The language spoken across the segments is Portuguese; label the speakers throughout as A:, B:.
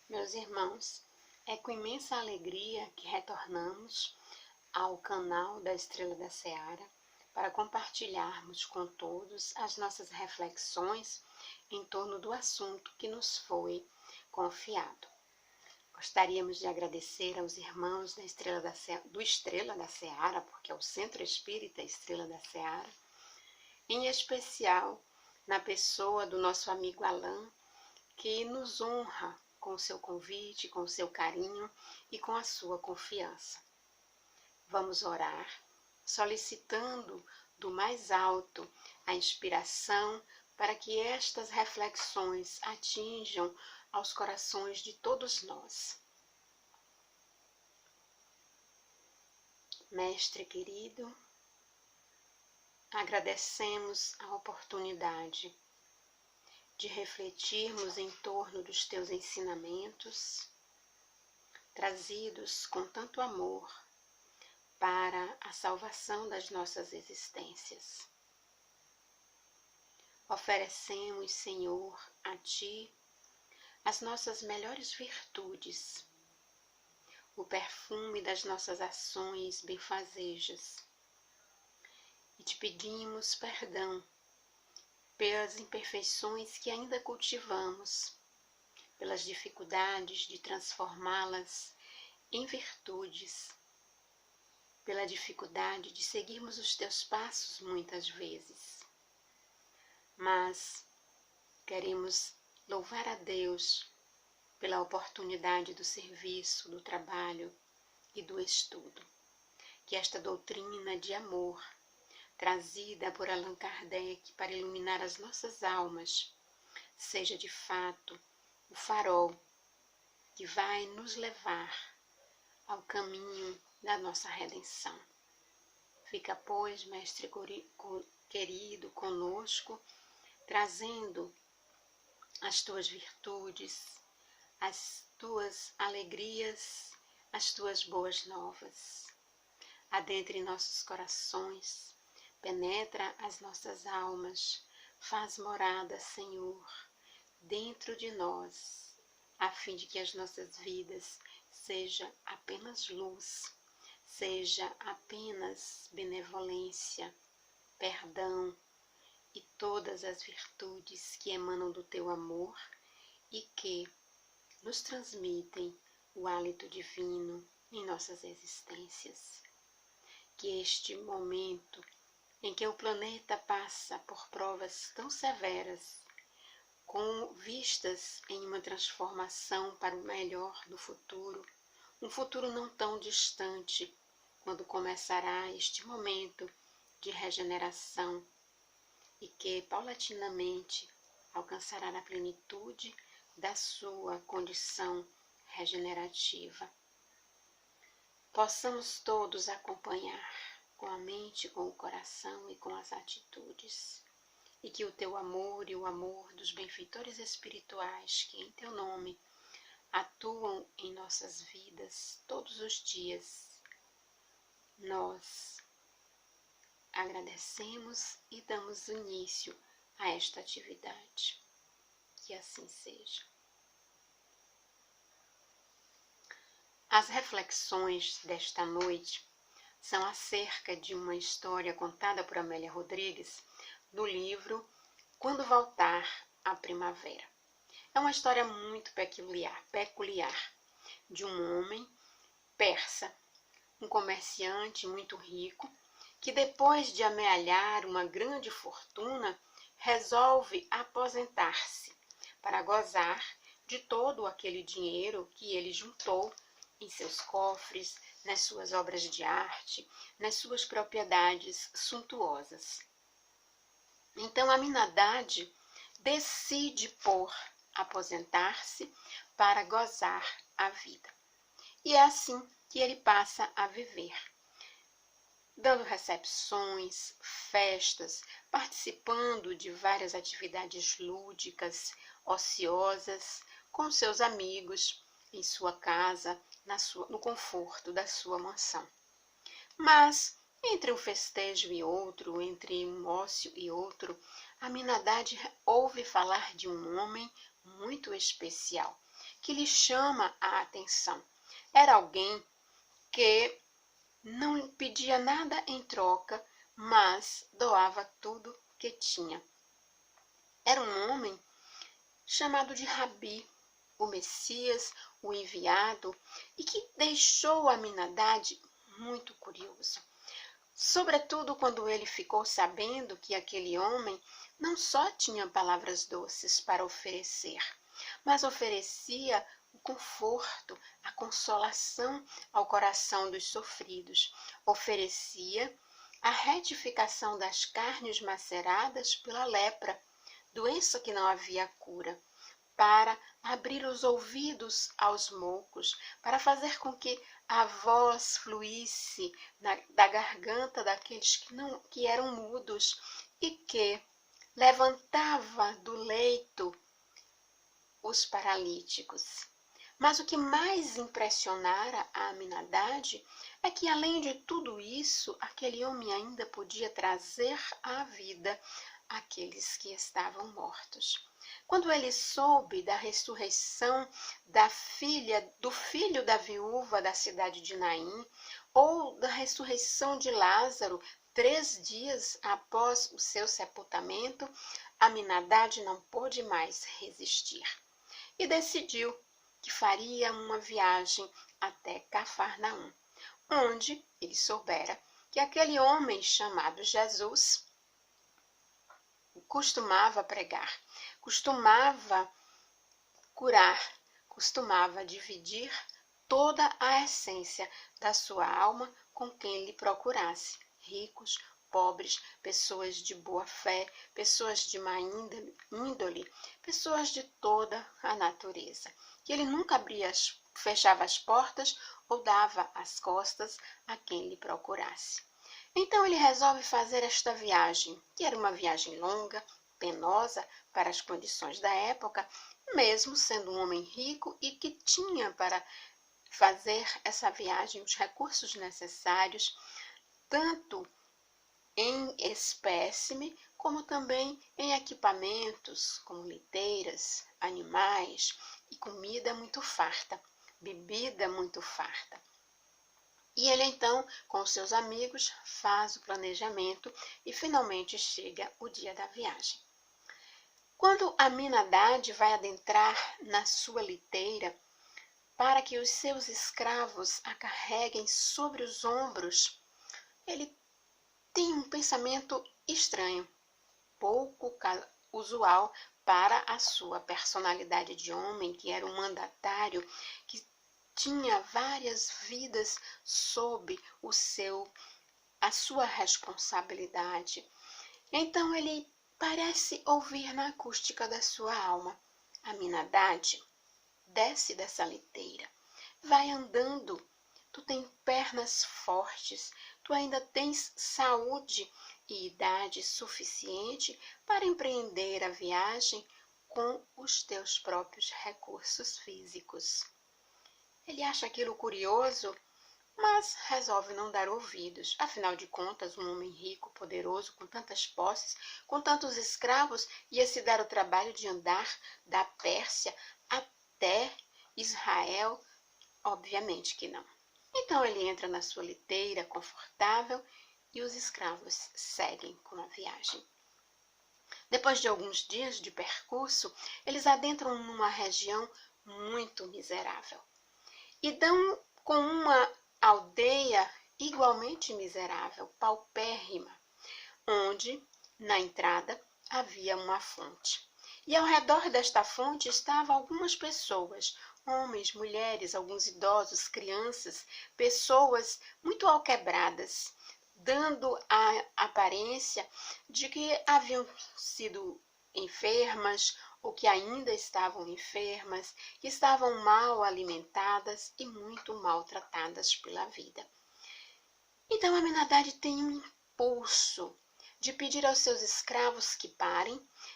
A: Meus irmãos, é com imensa alegria que retornamos ao canal da Estrela da Seara para compartilharmos com todos as nossas reflexões em torno do assunto que nos foi confiado. Gostaríamos de agradecer aos irmãos do Estrela da Seara, porque é o Centro Espírita Estrela da Seara, em especial na pessoa do nosso amigo Alain, que nos honra com o seu convite, com o seu carinho e com a sua confiança. Vamos orar, solicitando do mais alto a inspiração para que estas reflexões atinjam aos corações de todos nós. Mestre querido, agradecemos a oportunidade de refletirmos em torno dos teus ensinamentos, trazidos com tanto amor para a salvação das nossas existências. Oferecemos, Senhor, a Ti as nossas melhores virtudes, o perfume das nossas ações benfazejas, e Te pedimos perdão pelas imperfeições que ainda cultivamos, pelas dificuldades de transformá-las em virtudes, pela dificuldade de seguirmos os Teus passos muitas vezes. Mas queremos louvar a Deus pela oportunidade do serviço, do trabalho e do estudo. Que esta doutrina de amor, trazida por Allan Kardec para iluminar as nossas almas, seja de fato o farol que vai nos levar ao caminho da nossa redenção. Fica, pois, Mestre querido, conosco, trazendo as Tuas virtudes, as Tuas alegrias, as Tuas boas novas. Adentre em nossos corações, penetra as nossas almas, faz morada, Senhor, dentro de nós, a fim de que as nossas vidas seja apenas luz, seja apenas benevolência, perdão e todas as virtudes que emanam do Teu amor e que nos transmitem o hálito divino em nossas existências. Que este momento em que o planeta passa por provas tão severas, com vistas em uma transformação para o melhor do futuro, um futuro não tão distante, quando começará este momento de regeneração e que paulatinamente alcançará a plenitude da sua condição regenerativa. Possamos todos acompanhar com a mente, com o coração e com as atitudes, e que o Teu amor e o amor dos benfeitores espirituais que em Teu nome atuam em nossas vidas todos os dias, nós agradecemos e damos início a esta atividade. Que assim seja. As reflexões desta noite são acerca de uma história contada por Amélia Rodrigues no livro Quando Voltar a Primavera. É uma história muito peculiar, de um homem persa, um comerciante muito rico, que depois de amealhar uma grande fortuna, resolve aposentar-se para gozar de todo aquele dinheiro que ele juntou em seus cofres, nas suas obras de arte, nas suas propriedades suntuosas. Então Aminadad decide por aposentar-se para gozar a vida. E é assim que ele passa a viver, dando recepções, festas, participando de várias atividades lúdicas, ociosas, com seus amigos, em sua casa, no conforto da sua mansão. Mas, entre um festejo e outro, entre um ócio e outro, Aminadad ouve falar de um homem muito especial, que lhe chama a atenção. Era alguém que não pedia nada em troca, mas doava tudo que tinha. Era um homem chamado de Rabi, o Messias, o enviado, e que deixou Aminadab muito curioso. Sobretudo quando ele ficou sabendo que aquele homem não só tinha palavras doces para oferecer, mas oferecia o conforto, a consolação ao coração dos sofridos, oferecia a retificação das carnes maceradas pela lepra, doença que não havia cura, para abrir os ouvidos aos moucos, para fazer com que a voz fluísse da garganta daqueles que eram mudos e que levantava do leito os paralíticos. Mas o que mais impressionara a Aminadab é que, além de tudo isso, aquele homem ainda podia trazer à vida aqueles que estavam mortos. Quando ele soube da ressurreição do filho da viúva da cidade de Naim, ou da ressurreição de Lázaro 3 dias após o seu sepultamento, Aminadab não pôde mais resistir e decidiu que faria uma viagem até Cafarnaum, onde ele soubera que aquele homem chamado Jesus costumava pregar, costumava curar, costumava dividir toda a essência da sua alma com quem lhe procurasse, ricos, pobres, pessoas de boa fé, pessoas de má índole, pessoas de toda a natureza. Que ele nunca fechava as portas ou dava as costas a quem lhe procurasse. Então ele resolve fazer esta viagem, que era uma viagem longa, penosa para as condições da época, mesmo sendo um homem rico e que tinha para fazer essa viagem os recursos necessários, tanto em espécime, como também em equipamentos, como liteiras, animais e comida muito farta, bebida muito farta. E ele então, com seus amigos, faz o planejamento e finalmente chega o dia da viagem. Quando Aminadab vai adentrar na sua liteira para que os seus escravos a carreguem sobre os ombros, ele tem um pensamento estranho, pouco usual para a sua personalidade de homem, que era um mandatário, que tinha várias vidas sob a sua responsabilidade. Então ele parece ouvir na acústica da sua alma: Aminadab, desce dessa liteira, vai andando. Tu tens pernas fortes, tu ainda tens saúde e idade suficiente para empreender a viagem com os teus próprios recursos físicos. Ele acha aquilo curioso, mas resolve não dar ouvidos. Afinal de contas, um homem rico, poderoso, com tantas posses, com tantos escravos, ia se dar o trabalho de andar da Pérsia até Israel? Obviamente que não. Então ele entra na sua liteira confortável e os escravos seguem com a viagem. Depois de alguns dias de percurso, eles adentram numa região muito miserável e dão com uma aldeia igualmente miserável, paupérrima, onde, na entrada, havia uma fonte. E ao redor desta fonte estavam algumas pessoas, homens, mulheres, alguns idosos, crianças, pessoas muito alquebradas, dando a aparência de que haviam sido enfermas ou que ainda estavam enfermas, que estavam mal alimentadas e muito maltratadas pela vida. Então Aminadab tem um impulso de pedir aos seus escravos que parem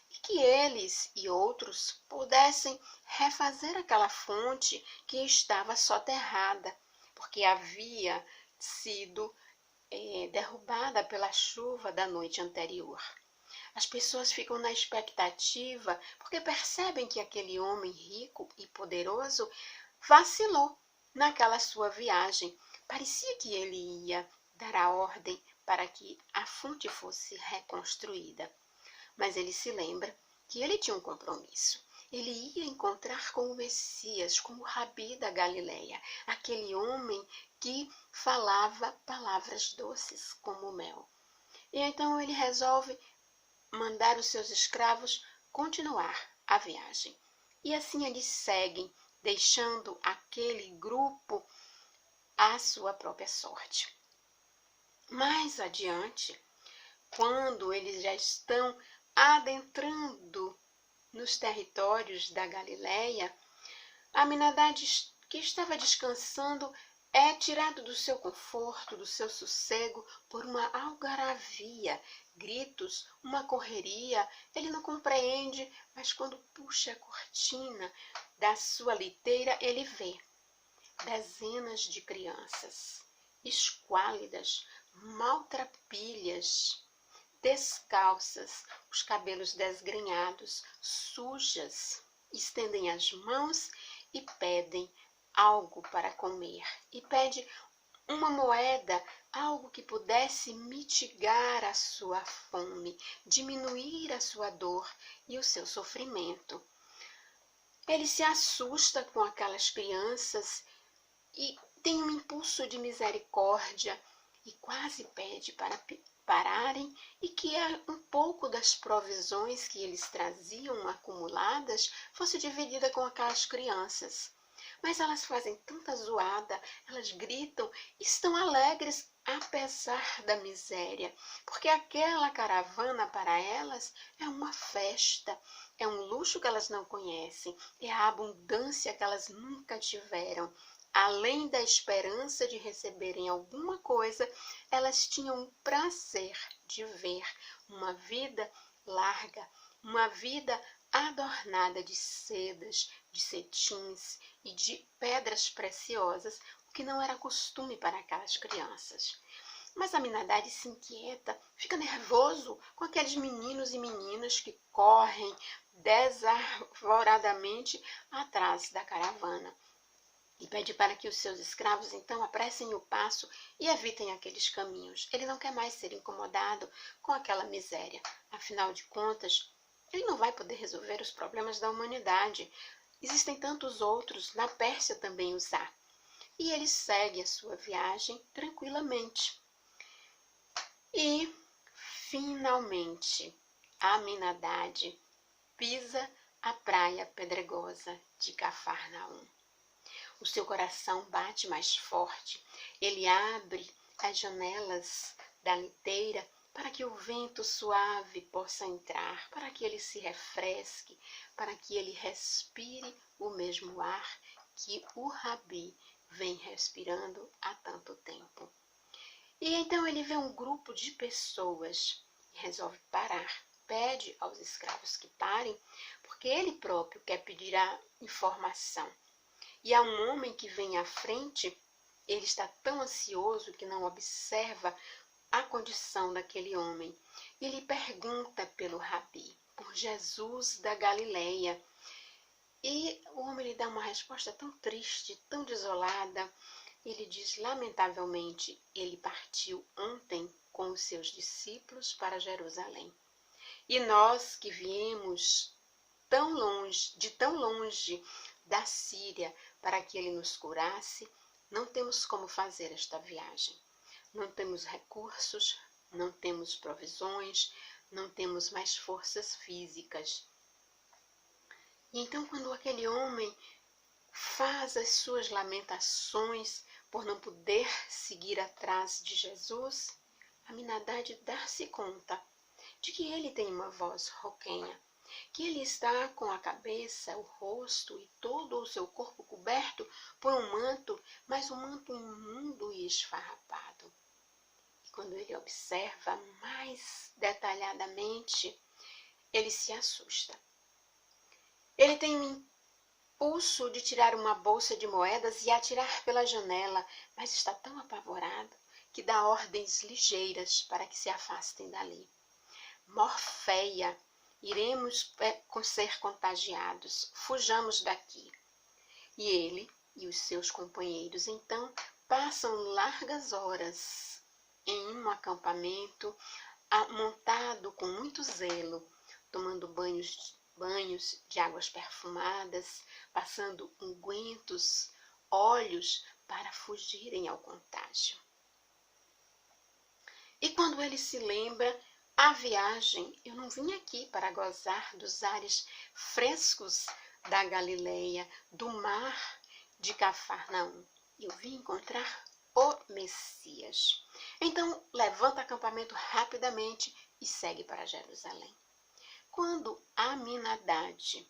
A: e que eles e outros pudessem refazer aquela fonte que estava soterrada, porque havia sido derrubada pela chuva da noite anterior. As pessoas ficam na expectativa porque percebem que aquele homem rico e poderoso vacilou naquela sua viagem. Parecia que ele ia dar a ordem para que a fonte fosse reconstruída. Mas ele se lembra que ele tinha um compromisso. Ele ia encontrar com o Messias, com o Rabi da Galileia, aquele homem que falava palavras doces como mel. E então ele resolve mandar os seus escravos continuar a viagem. E assim eles seguem, deixando aquele grupo à sua própria sorte. Mais adiante, quando eles já estão adentrando nos territórios da Galileia, Aminadab, que estava descansando, é tirado do seu conforto, do seu sossego, por uma algaravia, gritos, uma correria. Ele não compreende, mas quando puxa a cortina da sua liteira, ele vê dezenas de crianças, esquálidas, maltrapilhas, descalças, os cabelos desgrenhados, sujas, estendem as mãos e pedem algo para comer. E pede uma moeda, algo que pudesse mitigar a sua fome, diminuir a sua dor e o seu sofrimento. Ele se assusta com aquelas crianças e tem um impulso de misericórdia e quase pede para pararem e que um pouco das provisões que eles traziam acumuladas fosse dividida com aquelas crianças. Mas elas fazem tanta zoada, elas gritam, estão alegres apesar da miséria, porque aquela caravana para elas é uma festa, é um luxo que elas não conhecem, é a abundância que elas nunca tiveram. Além da esperança de receberem alguma coisa, elas tinham o prazer de ver uma vida larga, uma vida adornada de sedas, de cetins e de pedras preciosas, o que não era costume para aquelas crianças. Mas Aminadab se inquieta, fica nervoso com aqueles meninos e meninas que correm desarvoradamente atrás da caravana. E pede para que os seus escravos então apressem o passo e evitem aqueles caminhos. Ele não quer mais ser incomodado com aquela miséria. Afinal de contas, ele não vai poder resolver os problemas da humanidade. Existem tantos outros, na Pérsia também os há. E ele segue a sua viagem tranquilamente. E, finalmente, Aminadab pisa a praia pedregosa de Cafarnaum. O seu coração bate mais forte. Ele abre as janelas da liteira para que o vento suave possa entrar, para que ele se refresque, para que ele respire o mesmo ar que o Rabi vem respirando há tanto tempo. E então ele vê um grupo de pessoas e resolve parar. Pede aos escravos que parem, porque ele próprio quer pedir a informação. E há um homem que vem à frente, ele está tão ansioso que não observa a condição daquele homem. E ele pergunta pelo Rabi, por Jesus da Galileia. E o homem lhe dá uma resposta tão triste, tão desolada. Ele diz, lamentavelmente, ele partiu ontem com os seus discípulos para Jerusalém. E nós que viemos de tão longe da Síria para que ele nos curasse, não temos como fazer esta viagem. Não temos recursos, não temos provisões, não temos mais forças físicas. E então, quando aquele homem faz as suas lamentações por não poder seguir atrás de Jesus, Aminadab dá-se conta de que ele tem uma voz rouquenha, que ele está com a cabeça, o rosto e todo o seu corpo coberto por um manto, mas um manto imundo e esfarrapado. E quando ele observa mais detalhadamente, ele se assusta. Ele tem um impulso de tirar uma bolsa de moedas e atirar pela janela, mas está tão apavorado que dá ordens ligeiras para que se afastem dali. morféia, iremos ser contagiados, fujamos daqui. E ele e os seus companheiros, então, passam largas horas em um acampamento montado com muito zelo, tomando banhos de águas perfumadas, passando ungüentos, óleos para fugirem ao contágio. E quando ele se lembra, a viagem, eu não vim aqui para gozar dos ares frescos da Galileia, do mar de Cafarnaum. Eu vim encontrar o Messias. Então, levanta acampamento rapidamente e segue para Jerusalém. Quando Aminadab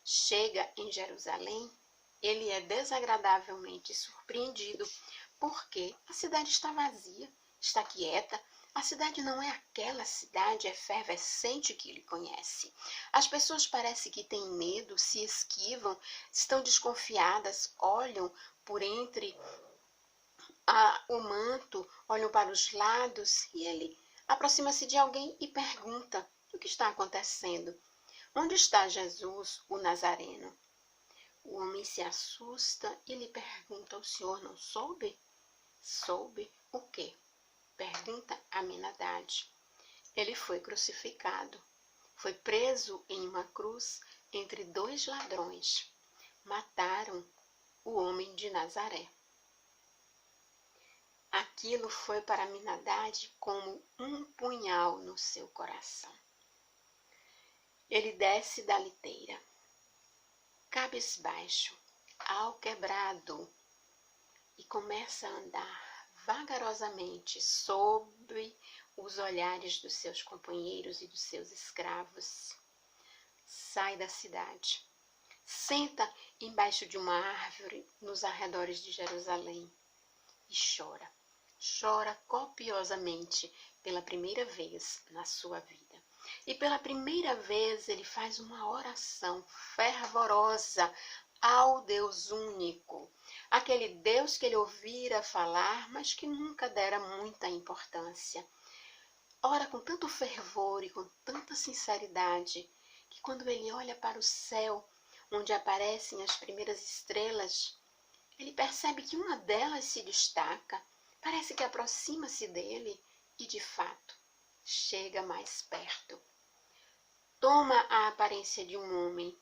A: chega em Jerusalém, ele é desagradavelmente surpreendido porque a cidade está vazia, está quieta. A cidade não é aquela cidade efervescente que ele conhece. As pessoas parecem que têm medo, se esquivam, estão desconfiadas, olham por entre o manto, olham para os lados e ele aproxima-se de alguém e pergunta: o que está acontecendo? Onde está Jesus, o Nazareno? O homem se assusta e lhe pergunta: o senhor não soube? Soube o quê? Pergunta Aminadab. Ele foi crucificado. Foi preso em uma cruz entre 2 ladrões. Mataram o homem de Nazaré. Aquilo foi para Aminadab como um punhal no seu coração. Ele desce da liteira, cabisbaixo, alquebrado, e começa a andar vagarosamente sob os olhares dos seus companheiros e dos seus escravos. Sai da cidade, senta embaixo de uma árvore nos arredores de Jerusalém e chora. Chora copiosamente pela primeira vez na sua vida. E pela primeira vez ele faz uma oração fervorosa ao Deus único, aquele Deus que ele ouvira falar, mas que nunca dera muita importância. Ora com tanto fervor e com tanta sinceridade, que quando ele olha para o céu, onde aparecem as primeiras estrelas, ele percebe que uma delas se destaca, parece que aproxima-se dele e, de fato, chega mais perto. Toma a aparência de um homem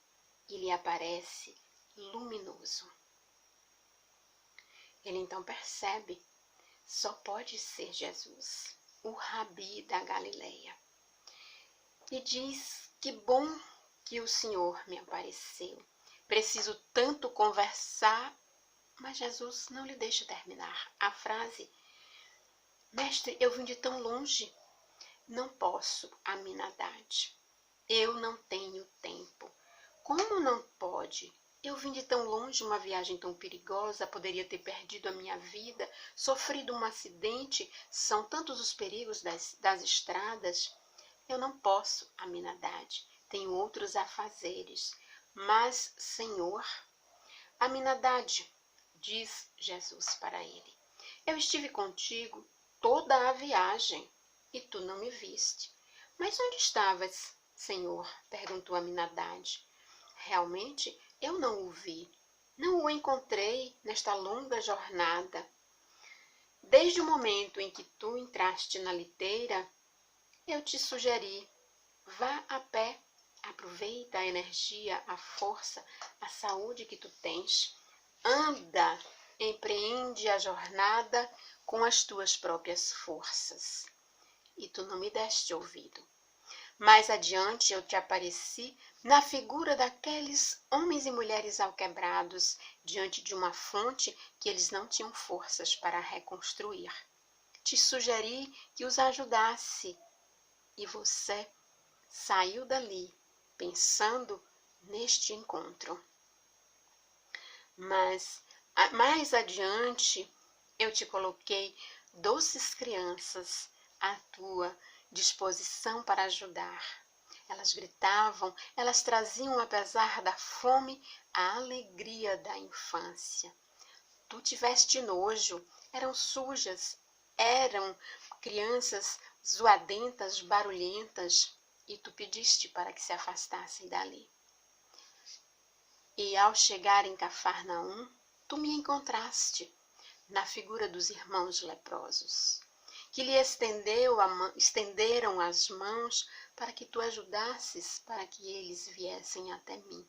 A: e lhe aparece luminoso. Ele então percebe, só pode ser Jesus, o Rabi da Galileia. E diz: que bom que o Senhor me apareceu. Preciso tanto conversar. Mas Jesus não lhe deixa terminar a frase. Mestre, eu vim de tão longe. Não posso, Aminadab. Eu não tenho tempo. Como não pode? Eu vim de tão longe, uma viagem tão perigosa, poderia ter perdido a minha vida, sofrido um acidente, são tantos os perigos das estradas. Eu não posso, Aminadab, tenho outros afazeres. Mas, Senhor, Aminadab, diz Jesus para ele, eu estive contigo toda a viagem e tu não me viste. Mas onde estavas, Senhor? Perguntou Aminadab. Realmente, eu não o vi, não o encontrei nesta longa jornada. Desde o momento em que tu entraste na liteira, eu te sugeri, vá a pé, aproveita a energia, a força, a saúde que tu tens, anda, empreende a jornada com as tuas próprias forças. E tu não me deste ouvido. Mais adiante eu te apareci na figura daqueles homens e mulheres alquebrados diante de uma fonte que eles não tinham forças para reconstruir. Te sugeri que os ajudasse e você saiu dali pensando neste encontro. Mas mais adiante eu te coloquei doces crianças à tua disposição para ajudar. Elas gritavam, elas traziam, apesar da fome, a alegria da infância. Tu tiveste nojo, eram sujas, eram crianças zoadentas, barulhentas, e tu pediste para que se afastassem dali. E ao chegar em Cafarnaum, tu me encontraste na figura dos irmãos leprosos, que lhe estenderam as mãos para que tu ajudasses, para que eles viessem até mim.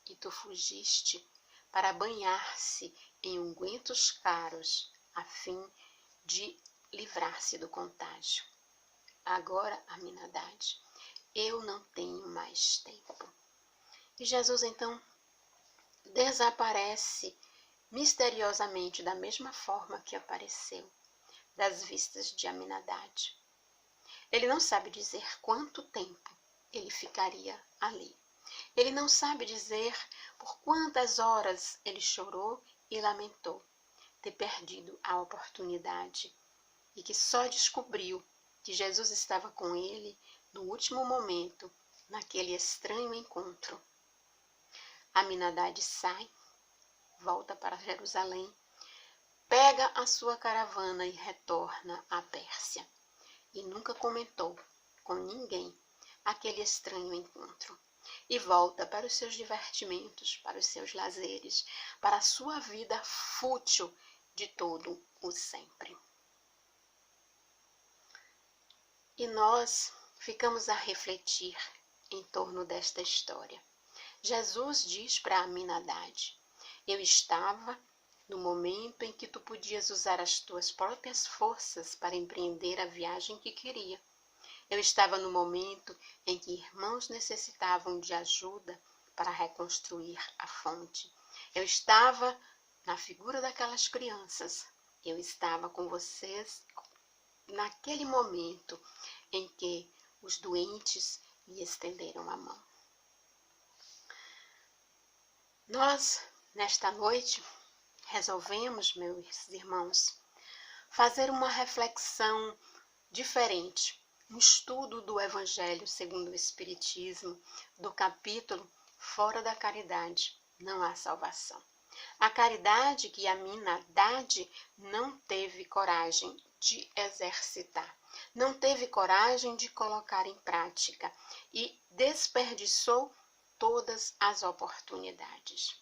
A: E tu fugiste para banhar-se em ungüentos caros, a fim de livrar-se do contágio. Agora, Aminadade, eu não tenho mais tempo. E Jesus então desaparece misteriosamente da mesma forma que apareceu das vistas de Aminadade. Ele não sabe dizer quanto tempo ele ficaria ali. Ele não sabe dizer por quantas horas ele chorou e lamentou ter perdido a oportunidade e que só descobriu que Jesus estava com ele no último momento, naquele estranho encontro. Aminadade sai, volta para Jerusalém, pega a sua caravana e retorna à Pérsia. E nunca comentou com ninguém aquele estranho encontro. E volta para os seus divertimentos, para os seus lazeres, para a sua vida fútil de todo o sempre. E nós ficamos a refletir em torno desta história. Jesus diz para Aminadade: eu estava no momento em que tu podias usar as tuas próprias forças para empreender a viagem que queria. Eu estava no momento em que irmãos necessitavam de ajuda para reconstruir a fonte. Eu estava na figura daquelas crianças. Eu estava com vocês naquele momento em que os doentes lhe estenderam a mão. Nós, nesta noite, resolvemos, meus irmãos, fazer uma reflexão diferente, um estudo do Evangelho segundo o Espiritismo, do capítulo Fora da Caridade, não há salvação. A caridade que Aminadade não teve coragem de exercitar, não teve coragem de colocar em prática e desperdiçou todas as oportunidades.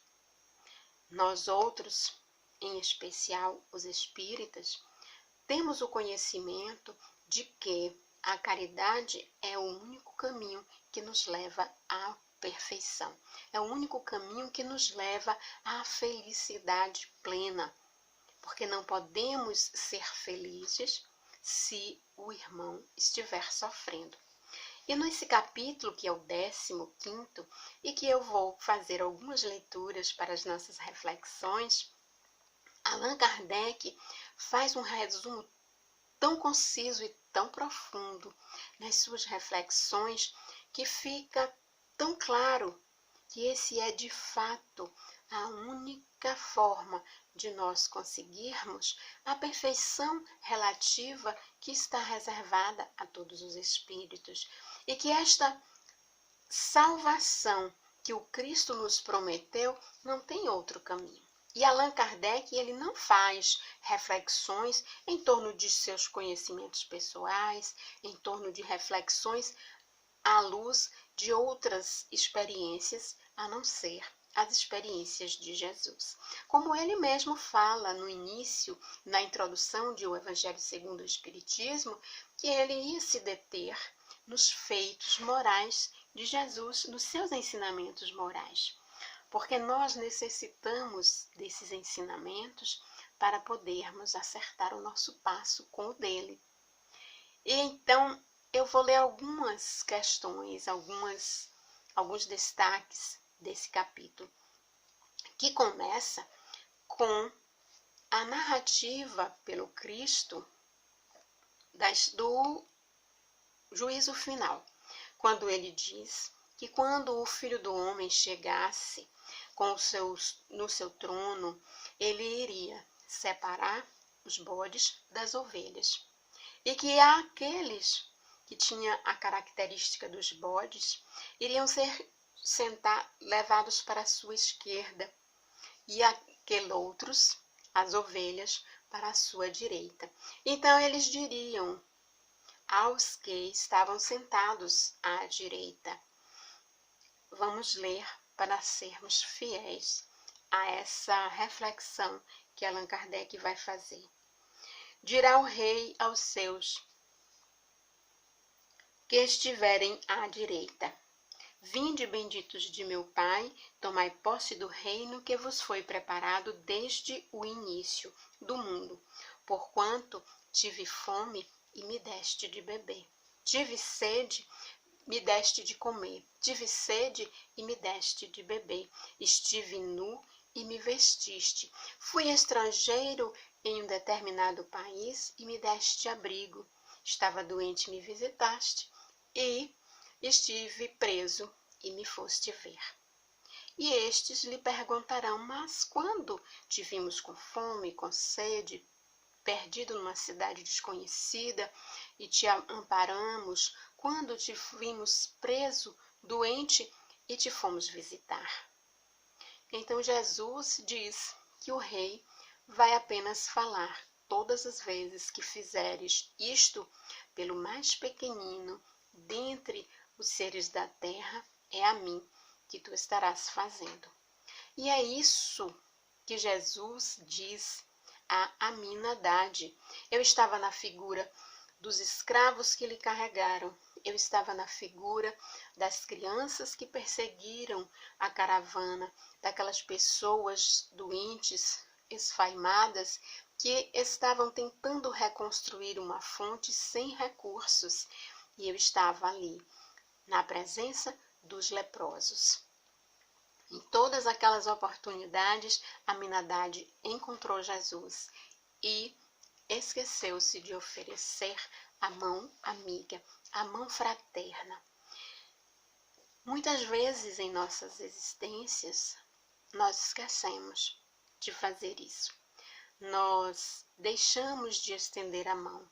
A: Nós outros, em especial os espíritas, temos o conhecimento de que a caridade é o único caminho que nos leva à perfeição. É o único caminho que nos leva à felicidade plena. Porque não podemos ser felizes se o irmão estiver sofrendo. E nesse capítulo, que é o 15º, e que eu vou fazer algumas leituras para as nossas reflexões, Allan Kardec faz um resumo tão conciso e tão profundo nas suas reflexões que fica tão claro que esse é de fato a única forma de nós conseguirmos a perfeição relativa que está reservada a todos os espíritos e que esta salvação que o Cristo nos prometeu não tem outro caminho. E Allan Kardec, ele não faz reflexões em torno de seus conhecimentos pessoais, em torno de reflexões à luz de outras experiências, a não ser as experiências de Jesus. Como ele mesmo fala no início, na introdução de O Evangelho segundo o Espiritismo, que ele ia se deter nos feitos morais de Jesus, nos seus ensinamentos morais. Porque nós necessitamos desses ensinamentos para podermos acertar o nosso passo com o dele. E então eu vou ler algumas questões, alguns destaques desse capítulo, que começa com a narrativa pelo Cristo do juízo final, quando ele diz que quando o Filho do Homem chegasse no seu trono, ele iria separar os bodes das ovelhas. E que aqueles que tinham a característica dos bodes iriam ser levados para a sua esquerda e aqueles outros, as ovelhas, para a sua direita. Então eles diriam aos que estavam sentados à direita. Vamos ler para sermos fiéis a essa reflexão que Allan Kardec vai fazer. Dirá o rei aos seus que estiverem à direita: vinde, benditos de meu Pai, tomai posse do reino que vos foi preparado desde o início do mundo. Porquanto tive fome e me deste de beber, tive sede, me deste de comer, tive sede e me deste de beber, estive nu e me vestiste, fui estrangeiro em um determinado país e me deste abrigo, estava doente e me visitaste, e estive preso e me foste ver. E estes lhe perguntarão: mas quando te vimos com fome, com sede, perdido numa cidade desconhecida, e te amparamos, quando te vimos preso, doente, e te fomos visitar? Então Jesus diz que o rei vai apenas falar: todas as vezes que fizeres isto pelo mais pequenino dentre os seres da terra, é a mim que tu estarás fazendo. E é isso que Jesus diz a Aminadade. Eu estava na figura dos escravos que lhe carregaram, eu estava na figura das crianças que perseguiram a caravana, daquelas pessoas doentes, esfaimadas, que estavam tentando reconstruir uma fonte sem recursos. E eu estava ali, na presença dos leprosos. Em todas aquelas oportunidades, Aminadade encontrou Jesus e esqueceu-se de oferecer a mão amiga, a mão fraterna. Muitas vezes em nossas existências, nós esquecemos de fazer isso. Nós deixamos de estender a mão,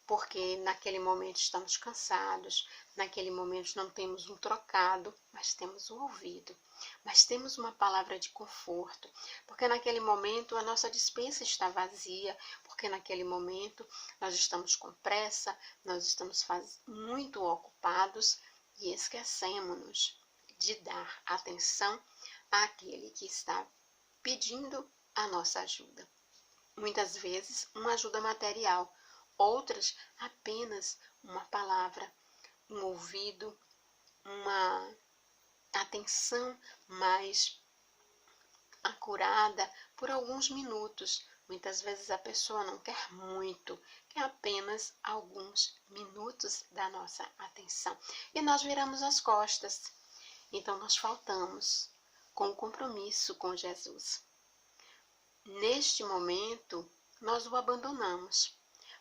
A: porque naquele momento estamos cansados, naquele momento não temos um trocado, mas temos um ouvido, mas temos uma palavra de conforto, porque naquele momento a nossa despensa está vazia, porque naquele momento nós estamos com pressa, nós estamos muito ocupados e esquecemos-nos de dar atenção àquele que está pedindo a nossa ajuda. Muitas vezes uma ajuda material, outras apenas uma palavra, um ouvido, uma atenção mais acurada por alguns minutos. Muitas vezes a pessoa não quer muito, quer apenas alguns minutos da nossa atenção. E nós viramos as costas. Então nós faltamos com o compromisso com Jesus. Neste momento, nós o abandonamos,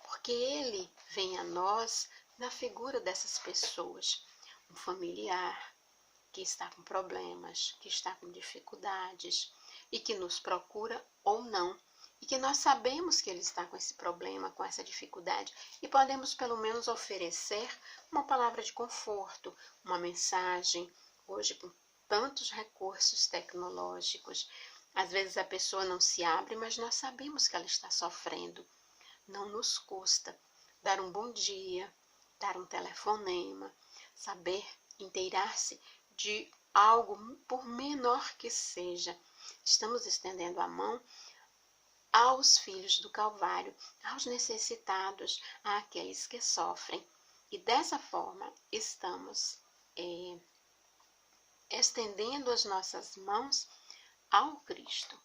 A: porque ele vem a nós na figura dessas pessoas, um familiar que está com problemas, que está com dificuldades e que nos procura ou não, e que nós sabemos que ele está com esse problema, com essa dificuldade, e podemos pelo menos oferecer uma palavra de conforto, uma mensagem. Hoje, com tantos recursos tecnológicos, às vezes a pessoa não se abre, mas nós sabemos que ela está sofrendo. Não nos custa dar um bom dia, dar um telefonema, saber inteirar-se de algo, por menor que seja. Estamos estendendo a mão aos filhos do Calvário, aos necessitados, àqueles que sofrem. E dessa forma estamos estendendo as nossas mãos ao Cristo.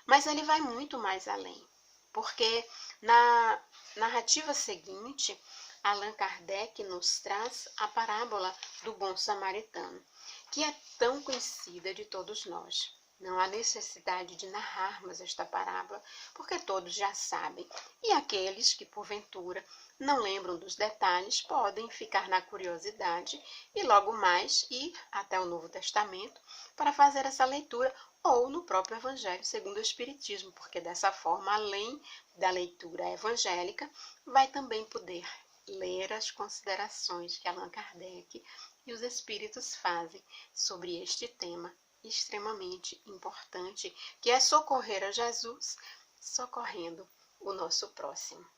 A: Mas ele vai muito mais além, porque na narrativa seguinte, Allan Kardec nos traz a parábola do bom samaritano, que é tão conhecida de todos nós. Não há necessidade de narrarmos esta parábola, porque todos já sabem, e aqueles que, porventura, não lembram dos detalhes, podem ficar na curiosidade e logo mais ir até o Novo Testamento para fazer essa leitura, ou no próprio Evangelho segundo o Espiritismo, porque dessa forma, além da leitura evangélica, vai também poder ler as considerações que Allan Kardec e os Espíritos fazem sobre este tema extremamente importante, que é socorrer a Jesus, socorrendo o nosso próximo.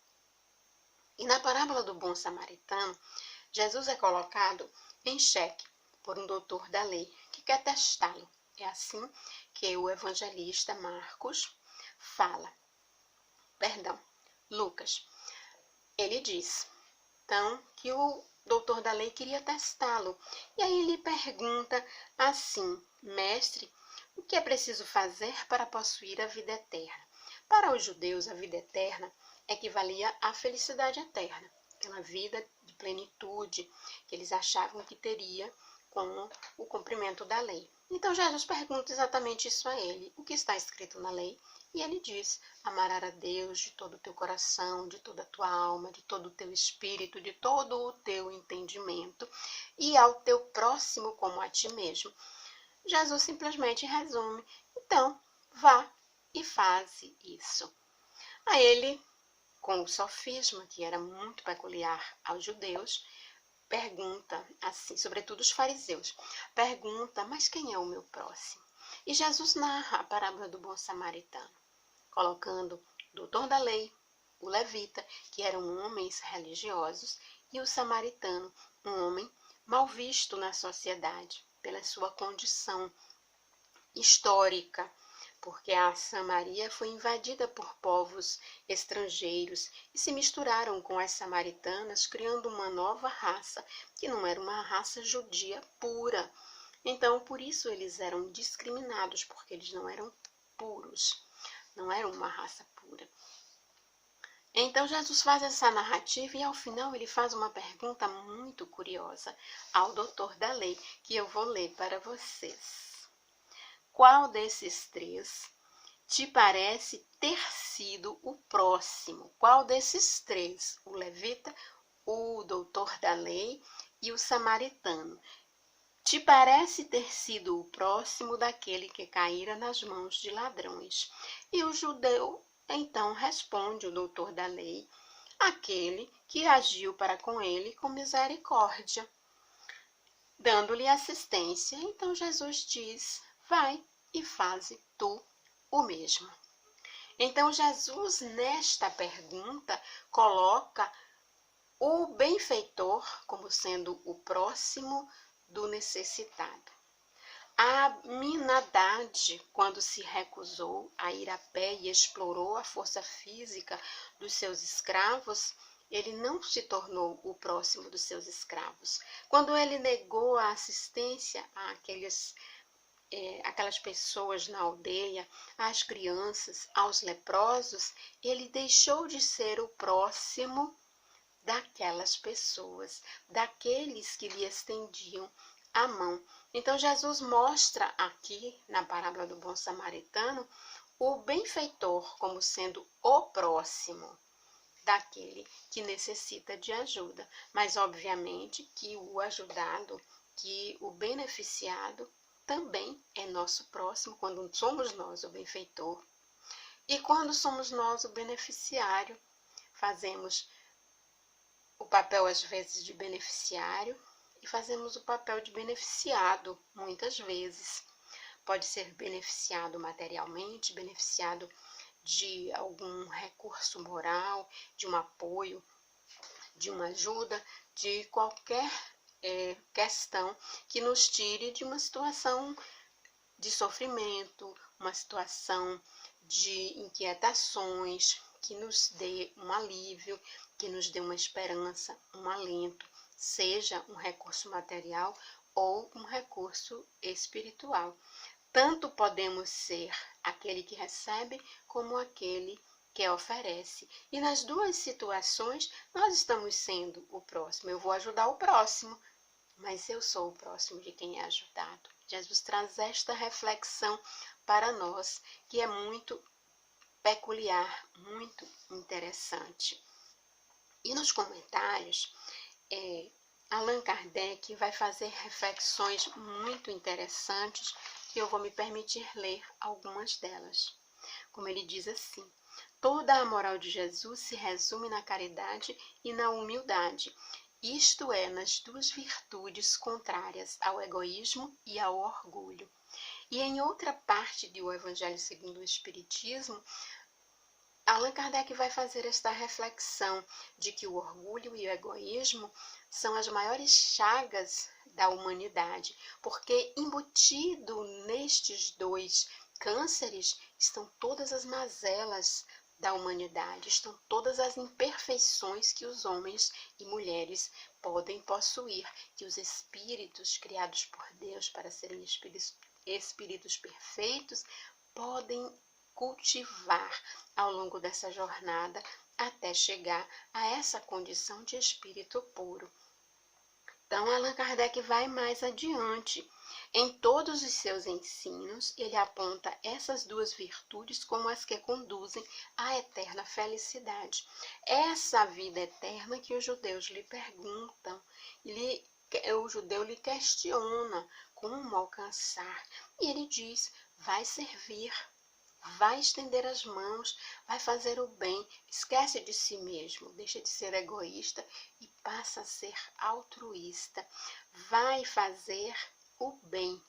A: E na parábola do bom samaritano, Jesus é colocado em xeque por um doutor da lei que quer testá-lo. É assim que o evangelista Lucas. Ele diz, então, que o doutor da lei queria testá-lo. E aí ele pergunta assim, mestre, o que é preciso fazer para possuir a vida eterna? Para os judeus, a vida eterna equivalia à felicidade eterna, aquela vida de plenitude que eles achavam que teria com o cumprimento da lei. Então Jesus pergunta exatamente isso a ele, o que está escrito na lei? E ele diz, amar a Deus de todo o teu coração, de toda a tua alma, de todo o teu espírito, de todo o teu entendimento, e ao teu próximo como a ti mesmo. Jesus simplesmente resume, então, vá e faze isso. A ele, com o sofisma, que era muito peculiar aos judeus, pergunta, assim, sobretudo os fariseus, pergunta, mas quem é o meu próximo? E Jesus narra a parábola do bom samaritano, colocando o doutor da lei, o levita, que eram homens religiosos, e o samaritano, um homem mal visto na sociedade, pela sua condição histórica, porque a Samaria foi invadida por povos estrangeiros e se misturaram com as samaritanas, criando uma nova raça, que não era uma raça judia pura. Então, por isso eles eram discriminados, porque eles não eram puros. Não era uma raça pura. Então Jesus faz essa narrativa e ao final ele faz uma pergunta muito curiosa ao doutor da lei, que eu vou ler para vocês. Qual desses três te parece ter sido o próximo? Qual desses três? O levita, o doutor da lei e o samaritano. Te parece ter sido o próximo daquele que caíra nas mãos de ladrões. E o judeu, então, responde o doutor da lei, aquele que agiu para com ele com misericórdia, dando-lhe assistência. Então Jesus diz, vai e faze tu o mesmo. Então Jesus, nesta pergunta, coloca o benfeitor como sendo o próximo do necessitado. A Aminadab, quando se recusou a ir a pé e explorou a força física dos seus escravos, ele não se tornou o próximo dos seus escravos. Quando ele negou a assistência aquelas pessoas na aldeia, às crianças, aos leprosos, ele deixou de ser o próximo daquelas pessoas, daqueles que lhe estendiam a mão. Então Jesus mostra aqui, na parábola do bom samaritano, o benfeitor como sendo o próximo daquele que necessita de ajuda. Mas obviamente que o ajudado, que o beneficiado também é nosso próximo quando somos nós o benfeitor. E quando somos nós o beneficiário, fazemos o papel às vezes de beneficiário e fazemos o papel de beneficiado muitas vezes. Pode ser beneficiado materialmente, beneficiado de algum recurso moral, de um apoio, de uma ajuda, de qualquer questão que nos tire de uma situação de sofrimento, uma situação de inquietações, que nos dê um alívio, que nos dê uma esperança, um alento, seja um recurso material ou um recurso espiritual. Tanto podemos ser aquele que recebe como aquele que oferece. E nas duas situações, nós estamos sendo o próximo. Eu vou ajudar o próximo, mas eu sou o próximo de quem é ajudado. Jesus traz esta reflexão para nós, que é muito peculiar, muito interessante. E nos comentários, Allan Kardec vai fazer reflexões muito interessantes, que eu vou me permitir ler algumas delas. Como ele diz assim, toda a moral de Jesus se resume na caridade e na humildade, isto é, nas duas virtudes contrárias ao egoísmo e ao orgulho. E em outra parte do Evangelho segundo o Espiritismo, Allan Kardec vai fazer esta reflexão de que o orgulho e o egoísmo são as maiores chagas da humanidade, porque embutido nestes dois cânceres estão todas as mazelas da humanidade, estão todas as imperfeições que os homens e mulheres podem possuir, que os espíritos criados por Deus para serem espíritos perfeitos podem cultivar ao longo dessa jornada até chegar a essa condição de espírito puro. Então, Allan Kardec vai mais adiante. Em todos os seus ensinos, ele aponta essas duas virtudes como as que conduzem à eterna felicidade. Essa vida eterna que os judeus lhe perguntam, o judeu lhe questiona como alcançar. E ele diz, vai servir, vai estender as mãos, vai fazer o bem, esquece de si mesmo, deixa de ser egoísta e passa a ser altruísta. Vai fazer o bem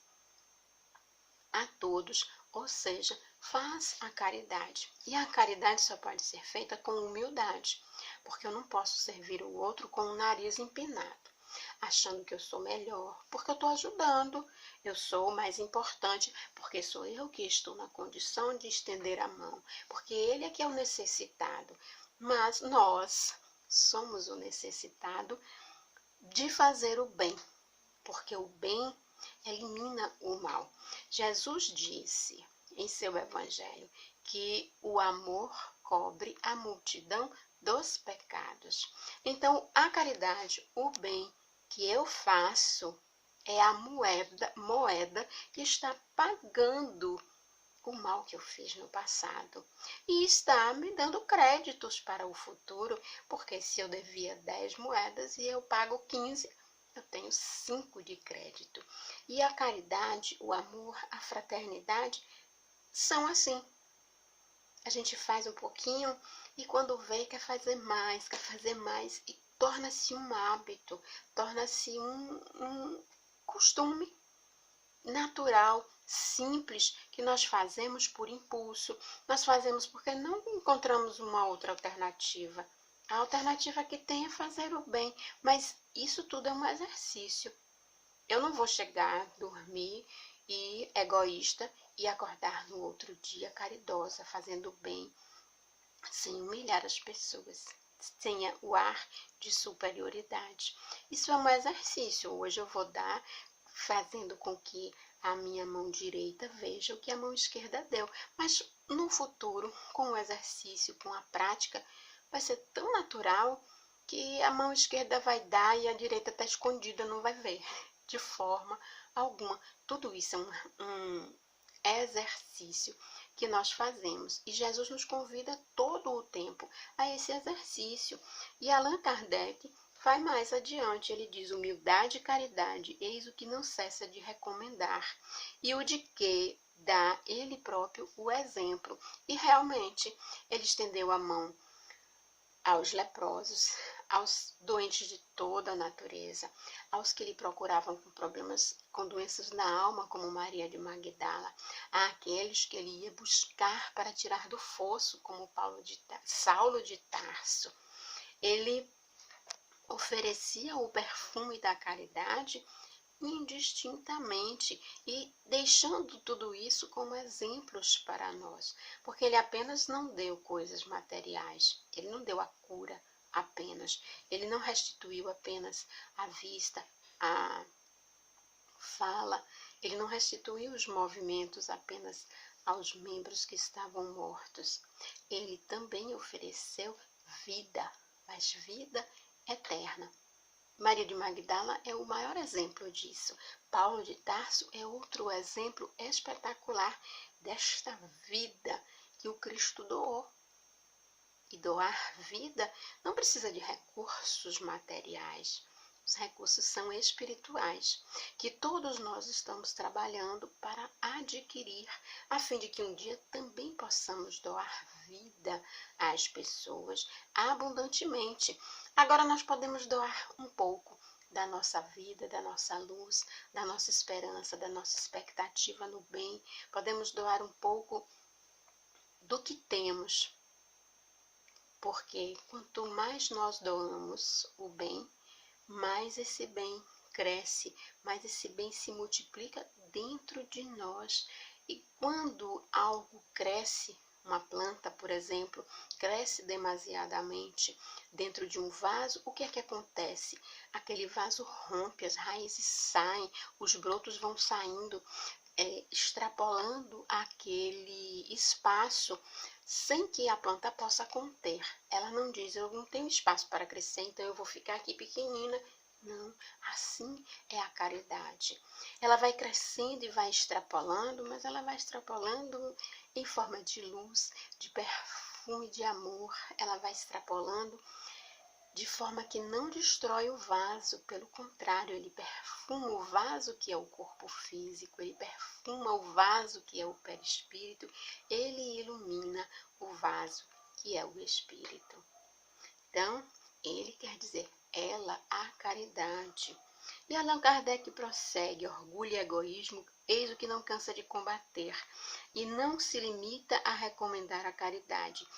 A: a todos, ou seja, faz a caridade. E a caridade só pode ser feita com humildade, porque eu não posso servir o outro com o nariz empinado, achando que eu sou melhor, porque eu estou ajudando, eu sou o mais importante, porque sou eu que estou na condição de estender a mão, porque ele é que é o necessitado. Mas nós somos o necessitado de fazer o bem, porque o bem elimina o mal. Jesus disse em seu evangelho que o amor cobre a multidão dos pecados. Então, a caridade, o bem que eu faço é a moeda que está pagando o mal que eu fiz no passado e está me dando créditos para o futuro, porque se eu devia 10 moedas e eu pago 15, eu tenho 5 de crédito. E a caridade, o amor, a fraternidade são assim. A gente faz um pouquinho e quando vê quer fazer mais e torna-se um hábito, torna-se um costume natural, simples, que nós fazemos por impulso, nós fazemos porque não encontramos uma outra alternativa. A alternativa que tem é fazer o bem, mas isso tudo é um exercício. Eu não vou chegar, dormir e egoísta e acordar no outro dia caridosa, fazendo o bem, sem humilhar as pessoas, sem o ar de superioridade. Isso é um exercício. Hoje eu vou dar fazendo com que a minha mão direita veja o que a mão esquerda deu. Mas no futuro, com o exercício, com a prática, vai ser tão natural que a mão esquerda vai dar e a direita está escondida, não vai ver de forma alguma. Tudo isso é um exercício que nós fazemos. E Jesus nos convida todo o tempo a esse exercício. E Allan Kardec vai mais adiante, ele diz, humildade e caridade, eis o que não cessa de recomendar, e o de que dá ele próprio o exemplo. E realmente, ele estendeu a mão aos leprosos, aos doentes de toda a natureza, aos que lhe procuravam com problemas, com doenças na alma, como Maria de Magdala, àqueles que ele ia buscar para tirar do fosso, como Saulo de Tarso. Ele oferecia o perfume da caridade indistintamente e deixando tudo isso como exemplos para nós, porque ele apenas não deu coisas materiais, ele não deu a cura apenas, ele não restituiu apenas a vista, a fala, ele não restituiu os movimentos apenas aos membros que estavam mortos, ele também ofereceu vida, mas vida eterna. Maria de Magdala é o maior exemplo disso. Paulo de Tarso é outro exemplo espetacular desta vida que o Cristo doou. E doar vida não precisa de recursos materiais. Os recursos são espirituais, que todos nós estamos trabalhando para adquirir, a fim de que um dia também possamos doar vida às pessoas abundantemente. Agora nós podemos doar um pouco da nossa vida, da nossa luz, da nossa esperança, da nossa expectativa no bem. Podemos doar um pouco do que temos Porque quanto mais nós doamos o bem, mais esse bem cresce, mais esse bem se multiplica dentro de nós. E quando algo cresce, uma planta, por exemplo, cresce demasiadamente dentro de um vaso, o que é que acontece? Aquele vaso rompe, as raízes saem, os brotos vão saindo, extrapolando aquele espaço sem que a planta possa conter. Ela não diz, eu não tenho espaço para crescer, então eu vou ficar aqui pequenina. Não, assim é a caridade. Ela vai crescendo e vai extrapolando, mas ela vai extrapolando em forma de luz, de perfume, de amor. Ela vai extrapolando de forma que não destrói o vaso, pelo contrário, ele perfuma o vaso que é o corpo físico, ele perfuma o vaso que é o perispírito, ele ilumina o vaso que é o espírito. Então, ele quer dizer, ela, a caridade. E Allan Kardec prossegue, orgulho e egoísmo, eis o que não cansa de combater, e não se limita a recomendar a caridade.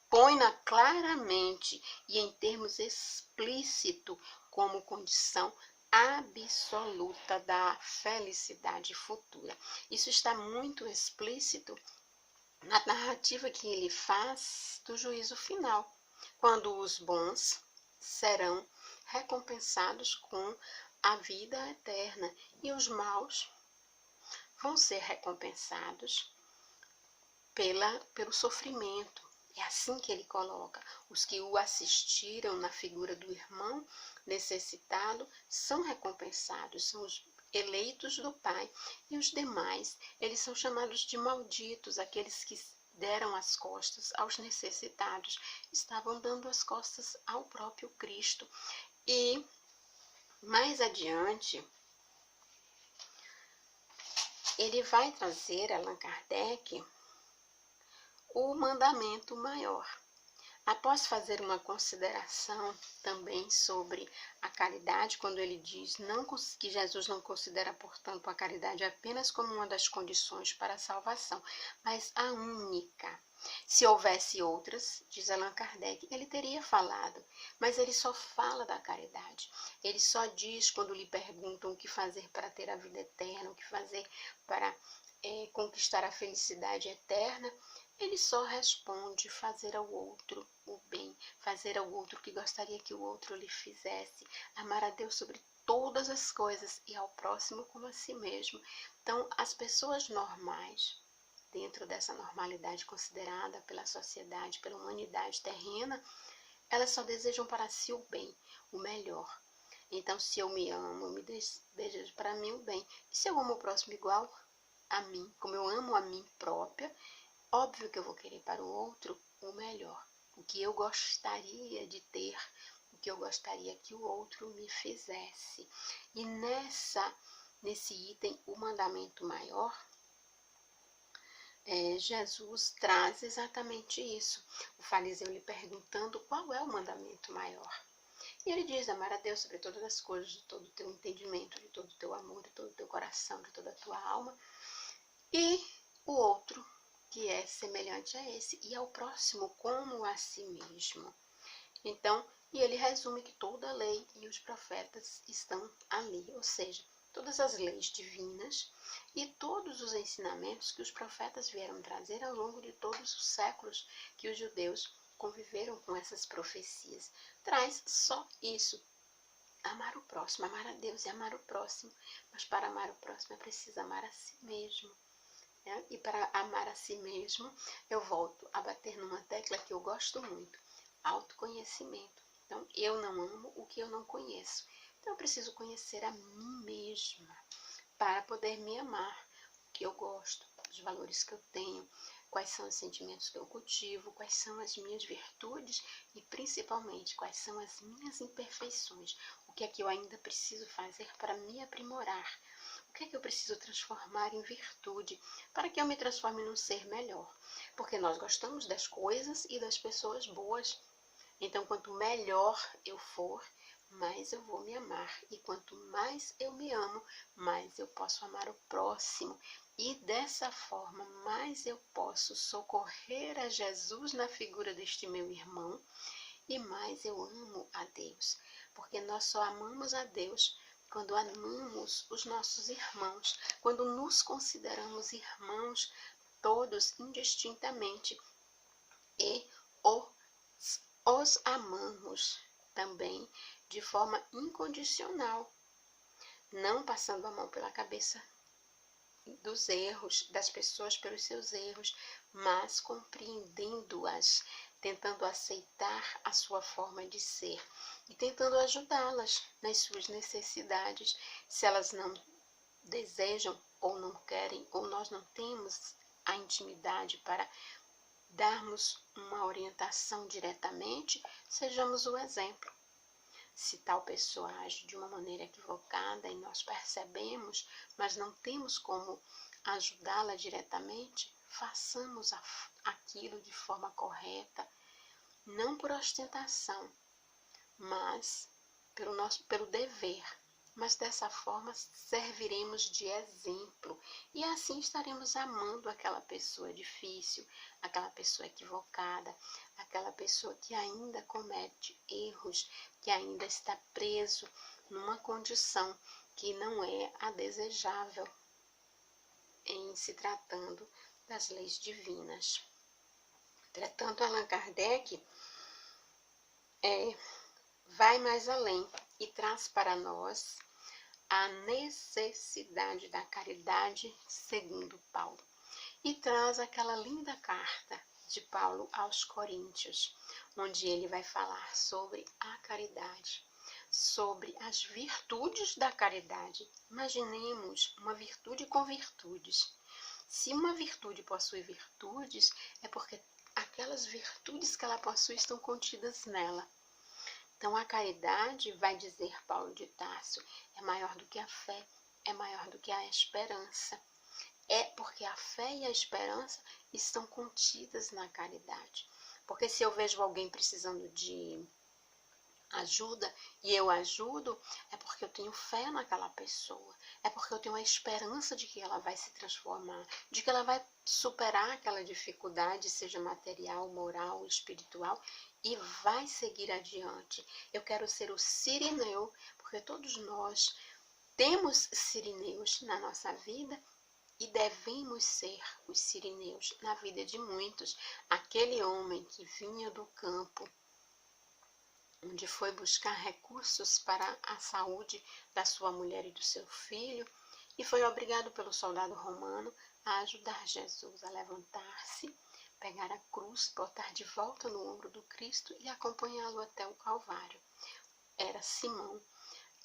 A: Põe-na claramente e em termos explícitos como condição absoluta da felicidade futura. Isso está muito explícito na narrativa que ele faz do juízo final, quando os bons serão recompensados com a vida eterna e os maus vão ser recompensados pelo sofrimento. É assim que ele coloca. Os que o assistiram na figura do irmão necessitado são recompensados, são os eleitos do Pai. E os demais, eles são chamados de malditos, aqueles que deram as costas aos necessitados, estavam dando as costas ao próprio Cristo. E mais adiante, ele vai trazer, Allan Kardec, o mandamento maior. Após fazer uma consideração também sobre a caridade, quando ele diz que Jesus não considera, portanto, a caridade apenas como uma das condições para a salvação, mas a única. Se houvesse outras, diz Allan Kardec, ele teria falado, mas ele só fala da caridade. Ele só diz, quando lhe perguntam o que fazer para ter a vida eterna, o que fazer para conquistar a felicidade eterna, ele só responde fazer ao outro o bem, fazer ao outro o que gostaria que o outro lhe fizesse, amar a Deus sobre todas as coisas e ao próximo como a si mesmo. Então, as pessoas normais, dentro dessa normalidade considerada pela sociedade, pela humanidade terrena, elas só desejam para si o bem, o melhor. Então, se eu me amo, eu me desejo para mim o bem. E se eu amo o próximo igual a mim, como eu amo a mim própria, óbvio que eu vou querer para o outro o melhor, o que eu gostaria de ter, o que eu gostaria que o outro me fizesse. E nesse item, o mandamento maior, Jesus traz exatamente isso. O fariseu lhe perguntando qual é o mandamento maior. E ele diz, amar a Deus sobre todas as coisas, de todo o teu entendimento, de todo o teu amor, de todo o teu coração, de toda a tua alma. E o outro, que é semelhante a esse, e ao próximo como a si mesmo. Então, e ele resume que toda a lei e os profetas estão ali, ou seja, todas as leis divinas e todos os ensinamentos que os profetas vieram trazer ao longo de todos os séculos que os judeus conviveram com essas profecias. Traz só isso. Amar o próximo, amar a Deus e amar o próximo. Mas para amar o próximo é preciso amar a si mesmo. E para amar a si mesmo, eu volto a bater numa tecla que eu gosto muito, autoconhecimento. Então, eu não amo o que eu não conheço. Então, eu preciso conhecer a mim mesma para poder me amar, o que eu gosto, os valores que eu tenho, quais são os sentimentos que eu cultivo, quais são as minhas virtudes e, principalmente, quais são as minhas imperfeições, o que é que eu ainda preciso fazer para me aprimorar. O que é que eu preciso transformar em virtude para que eu me transforme num ser melhor? Porque nós gostamos das coisas e das pessoas boas. Então, quanto melhor eu for, mais eu vou me amar. E quanto mais eu me amo, mais eu posso amar o próximo. E dessa forma, mais eu posso socorrer a Jesus na figura deste meu irmão, e mais eu amo a Deus, porque nós só amamos a Deus quando amamos os nossos irmãos, quando nos consideramos irmãos todos indistintamente e os amamos também de forma incondicional, não passando a mão pela cabeça dos erros das pessoas pelos seus erros, mas compreendendo-as, tentando aceitar a sua forma de ser e tentando ajudá-las nas suas necessidades, se elas não desejam ou não querem, ou nós não temos a intimidade para darmos uma orientação diretamente, sejamos o exemplo. Se tal pessoa age de uma maneira equivocada e nós percebemos, mas não temos como ajudá-la diretamente, façamos aquilo de forma correta, não por ostentação, mas pelo dever. Mas dessa forma serviremos de exemplo e assim estaremos amando aquela pessoa difícil, aquela pessoa equivocada, aquela pessoa que ainda comete erros, que ainda está preso numa condição que não é a desejável em se tratando das leis divinas. Entretanto, Allan Kardec vai mais além e traz para nós a necessidade da caridade segundo Paulo. E traz aquela linda carta de Paulo aos Coríntios, onde ele vai falar sobre a caridade, sobre as virtudes da caridade. Imaginemos uma virtude com virtudes. Se uma virtude possui virtudes, é porque aquelas virtudes que ela possui estão contidas nela. Então, a caridade, vai dizer Paulo de Tarso, é maior do que a fé, é maior do que a esperança. É porque a fé e a esperança estão contidas na caridade. Porque se eu vejo alguém precisando de ajuda e eu ajudo, é porque eu tenho fé naquela pessoa, é porque eu tenho a esperança de que ela vai se transformar, de que ela vai superar aquela dificuldade, seja material, moral, espiritual, e vai seguir adiante. Eu quero ser o Cirineu, porque todos nós temos Cirineus na nossa vida e devemos ser os Cirineus na vida de muitos. Aquele homem que vinha do campo, onde foi buscar recursos para a saúde da sua mulher e do seu filho, e foi obrigado pelo soldado romano a ajudar Jesus a levantar-se, pegar a cruz, botar de volta no ombro do Cristo e acompanhá-lo até o Calvário. Era Simão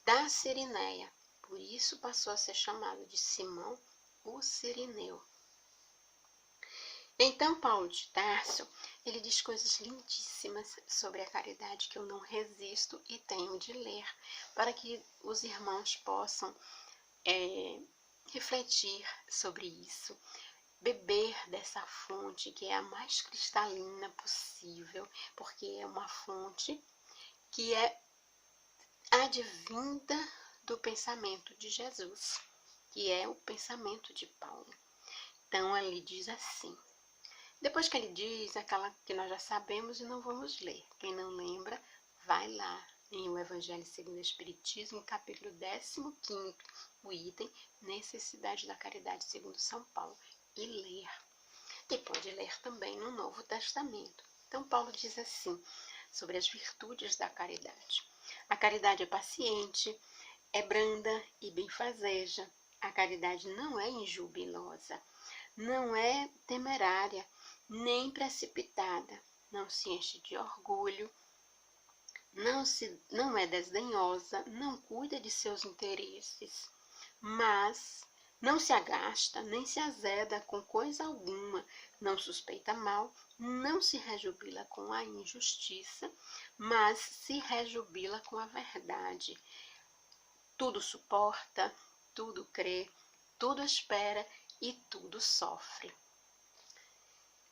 A: da Cirinéia, por isso passou a ser chamado de Simão o Cirineu. Então, Paulo de Tarso, ele diz coisas lindíssimas sobre a caridade que eu não resisto e tenho de ler, para que os irmãos possam refletir sobre isso, beber dessa fonte que é a mais cristalina possível, porque é uma fonte que é advinda do pensamento de Jesus, que é o pensamento de Paulo. Então, ele diz assim. Depois que ele diz aquela que nós já sabemos e não vamos ler. Quem não lembra, vai lá em O Evangelho segundo o Espiritismo, capítulo 15, o item Necessidade da Caridade segundo São Paulo, e ler. E pode ler também no Novo Testamento. Então, Paulo diz assim, sobre as virtudes da caridade. A caridade é paciente, é branda e benfazeja. A caridade não é injubilosa, não é temerária, nem precipitada, não se enche de orgulho, não é desdenhosa, não cuida de seus interesses, mas não se agasta, nem se azeda com coisa alguma, não suspeita mal, não se rejubila com a injustiça, mas se rejubila com a verdade. Tudo suporta, tudo crê, tudo espera e tudo sofre.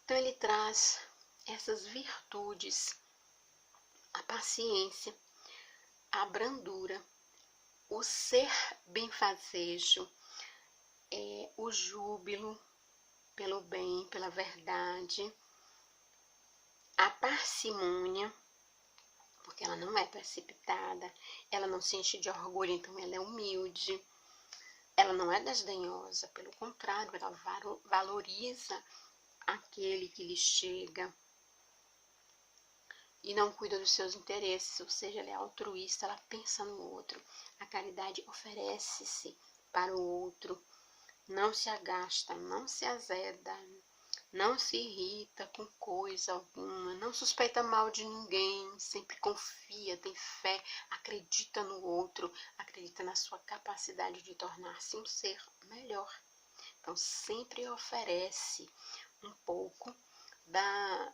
A: Então, ele traz essas virtudes, a paciência, a brandura, o ser benfazejo, o júbilo pelo bem, pela verdade, a parcimônia, porque ela não é precipitada, ela não se enche de orgulho, então ela é humilde, ela não é desdenhosa, pelo contrário, ela valoriza aquele que lhe chega e não cuida dos seus interesses, ou seja, ela é altruísta, ela pensa no outro. A caridade oferece-se para o outro, não se agasta, não se azeda, não se irrita com coisa alguma, não suspeita mal de ninguém, sempre confia, tem fé, acredita no outro, acredita na sua capacidade de tornar-se um ser melhor. Então, sempre oferece um pouco da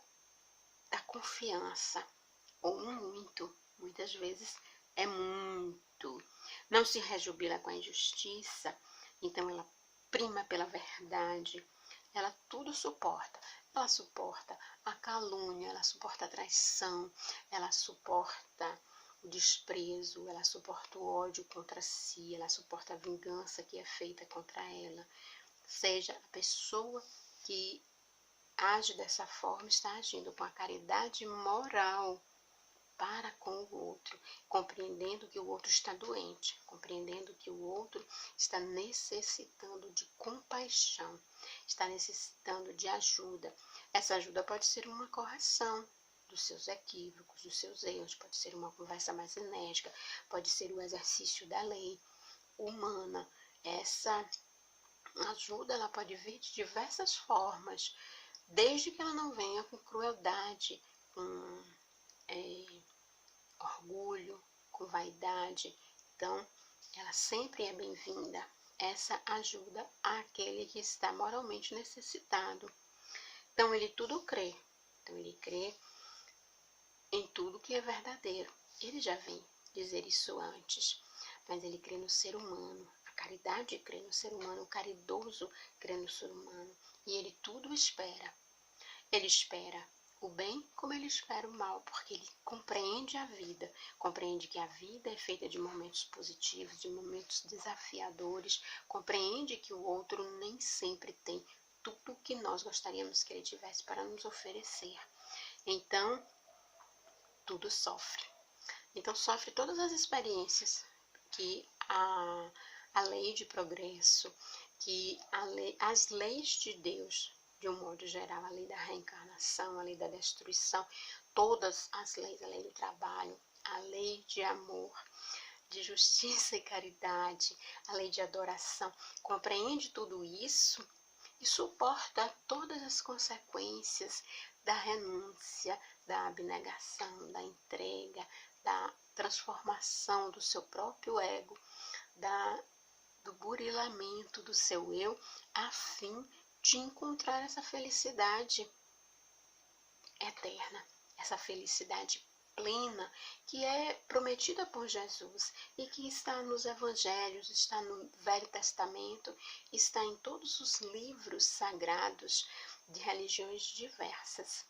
A: confiança, ou muito, muitas vezes é muito. Não se rejubila com a injustiça, então ela prima pela verdade, ela tudo suporta. Ela suporta a calúnia, ela suporta a traição, ela suporta o desprezo, ela suporta o ódio contra si, ela suporta a vingança que é feita contra ela. Seja a pessoa que age dessa forma, está agindo com a caridade moral para com o outro, compreendendo que o outro está doente, compreendendo que o outro está necessitando de compaixão, está necessitando de ajuda. Essa ajuda pode ser uma correção dos seus equívocos, dos seus erros, pode ser uma conversa mais enérgica, pode ser o exercício da lei humana. Essa ajuda ela pode vir de diversas formas, desde que ela não venha com crueldade, com orgulho, com vaidade. Então, ela sempre é bem-vinda. Essa ajuda àquele que está moralmente necessitado. Então, ele tudo crê. Então, ele crê em tudo que é verdadeiro. Ele já vem dizer isso antes, mas ele crê no ser humano. A caridade crê no ser humano, o caridoso crê no ser humano. E ele tudo espera. Ele espera o bem como ele espera o mal, porque ele compreende a vida, compreende que a vida é feita de momentos positivos, de momentos desafiadores, compreende que o outro nem sempre tem tudo o que nós gostaríamos que ele tivesse para nos oferecer. Então, tudo sofre. Então, sofre todas as experiências que a lei de progresso, que as leis de Deus, de um modo geral, a lei da reencarnação, a lei da destruição, todas as leis, a lei do trabalho, a lei de amor, de justiça e caridade, a lei de adoração, compreende tudo isso e suporta todas as consequências da renúncia, da abnegação, da entrega, da transformação do seu próprio ego, do burilamento do seu eu, a fim de encontrar essa felicidade eterna, essa felicidade plena que é prometida por Jesus e que está nos evangelhos, está no Velho Testamento, está em todos os livros sagrados de religiões diversas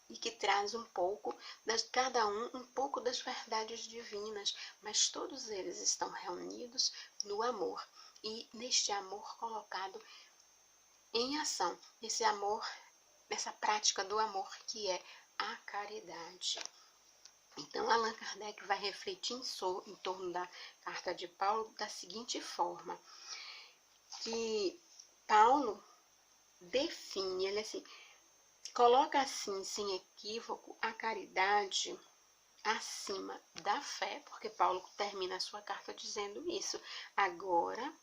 A: e que traz um pouco, cada um pouco das verdades divinas, mas todos eles estão reunidos no amor e neste amor colocado em ação, esse amor, essa prática do amor que é a caridade. Então, Allan Kardec vai refletir em torno da carta de Paulo da seguinte forma, que Paulo define, ele assim, coloca assim, sem equívoco, a caridade acima da fé, porque Paulo termina a sua carta dizendo isso. Agora,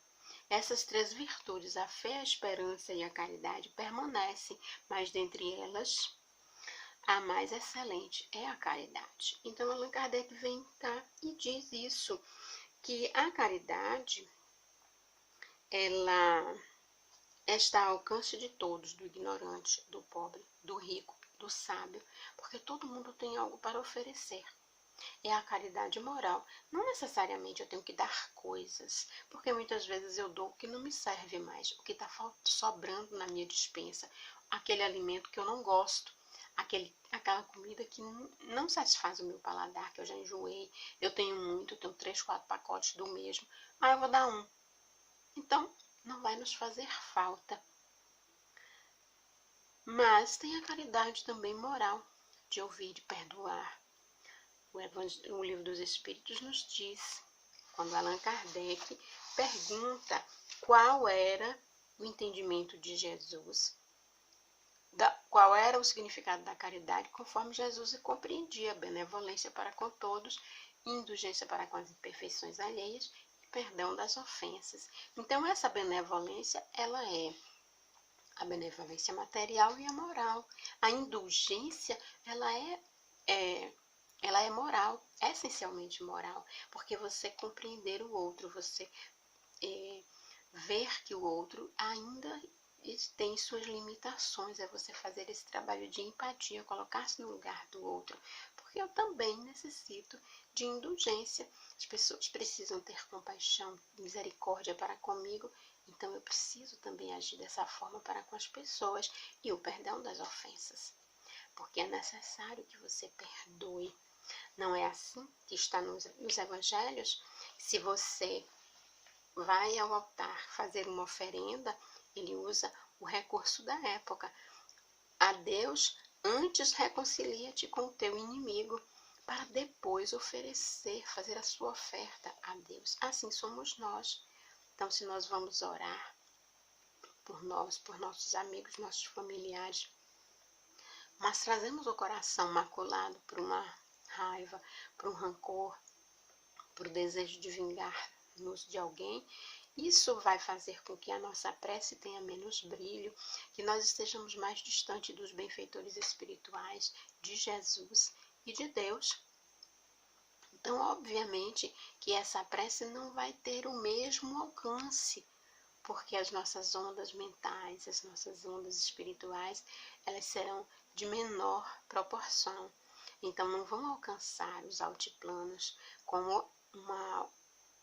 A: essas três virtudes, a fé, a esperança e a caridade, permanecem, mas dentre elas, a mais excelente é a caridade. Então, Allan Kardec vem e diz isso, que a caridade, ela está ao alcance de todos, do ignorante, do pobre, do rico, do sábio, porque todo mundo tem algo para oferecer. É a caridade moral. Não necessariamente eu tenho que dar coisas, porque muitas vezes eu dou o que não me serve mais, o que está sobrando na minha despensa, aquele alimento que eu não gosto, aquela comida que não satisfaz o meu paladar, que eu já enjoei, eu tenho 3, 4 pacotes do mesmo, eu vou dar um. Então, não vai nos fazer falta. Mas tem a caridade também moral, de ouvir e de perdoar. O Livro dos Espíritos nos diz, quando Allan Kardec pergunta qual era o entendimento de Jesus, qual era o significado da caridade, conforme Jesus compreendia: benevolência para com todos, indulgência para com as imperfeições alheias e perdão das ofensas. Então, essa benevolência, ela é a benevolência material e a moral. A indulgência, ela é moral, essencialmente moral, porque você compreender o outro, você ver que o outro ainda tem suas limitações, é você fazer esse trabalho de empatia, colocar-se no lugar do outro, porque eu também necessito de indulgência. As pessoas precisam ter compaixão, misericórdia para comigo, então eu preciso também agir dessa forma para com as pessoas, e o perdão das ofensas, porque é necessário que você perdoe. Não é assim que está nos evangelhos? Se você vai ao altar fazer uma oferenda, ele usa o recurso da época. A Deus, antes reconcilia-te com o teu inimigo, para depois oferecer, fazer a sua oferta a Deus. Assim somos nós. Então, se nós vamos orar por nós, por nossos amigos, nossos familiares, mas trazemos o coração maculado por uma raiva, por um rancor, por desejo de vingar-nos de alguém, isso vai fazer com que a nossa prece tenha menos brilho, que nós estejamos mais distante dos benfeitores espirituais, de Jesus e de Deus. Então, obviamente, que essa prece não vai ter o mesmo alcance, porque as nossas ondas mentais, as nossas ondas espirituais, elas serão de menor proporção. Então, não vão alcançar os altiplanos como uma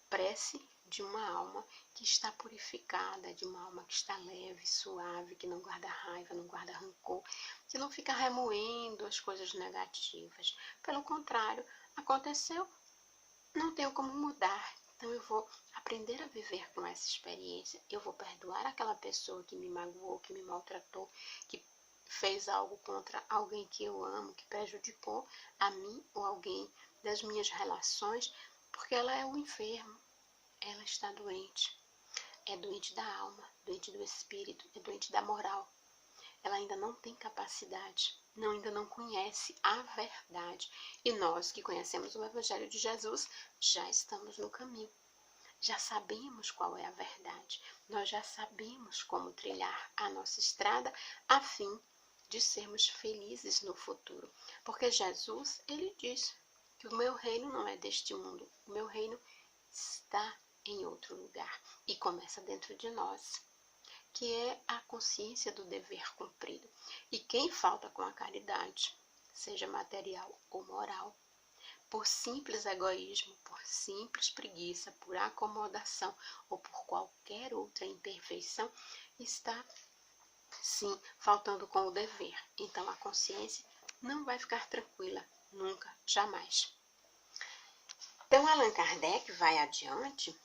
A: prece de uma alma que está purificada, de uma alma que está leve, suave, que não guarda raiva, não guarda rancor, que não fica remoendo as coisas negativas. Pelo contrário, aconteceu, não tenho como mudar, então eu vou aprender a viver com essa experiência. Eu vou perdoar aquela pessoa que me magoou, que me maltratou, que fez algo contra alguém que eu amo, que prejudicou a mim ou alguém das minhas relações, porque ela é um enfermo, ela está doente. É doente da alma, doente do espírito, é doente da moral. Ela ainda não tem capacidade, ainda não conhece a verdade. E nós que conhecemos o Evangelho de Jesus, já estamos no caminho. Já sabemos qual é a verdade. Nós já sabemos como trilhar a nossa estrada a fim de sermos felizes no futuro. Porque Jesus, ele diz que o meu reino não é deste mundo. O meu reino está em outro lugar. E começa dentro de nós, que é a consciência do dever cumprido. E quem falta com a caridade, seja material ou moral, por simples egoísmo, por simples preguiça, por acomodação ou por qualquer outra imperfeição, está, sim, faltando com o dever. Então a consciência não vai ficar tranquila, nunca, jamais. Então Allan Kardec vai adiante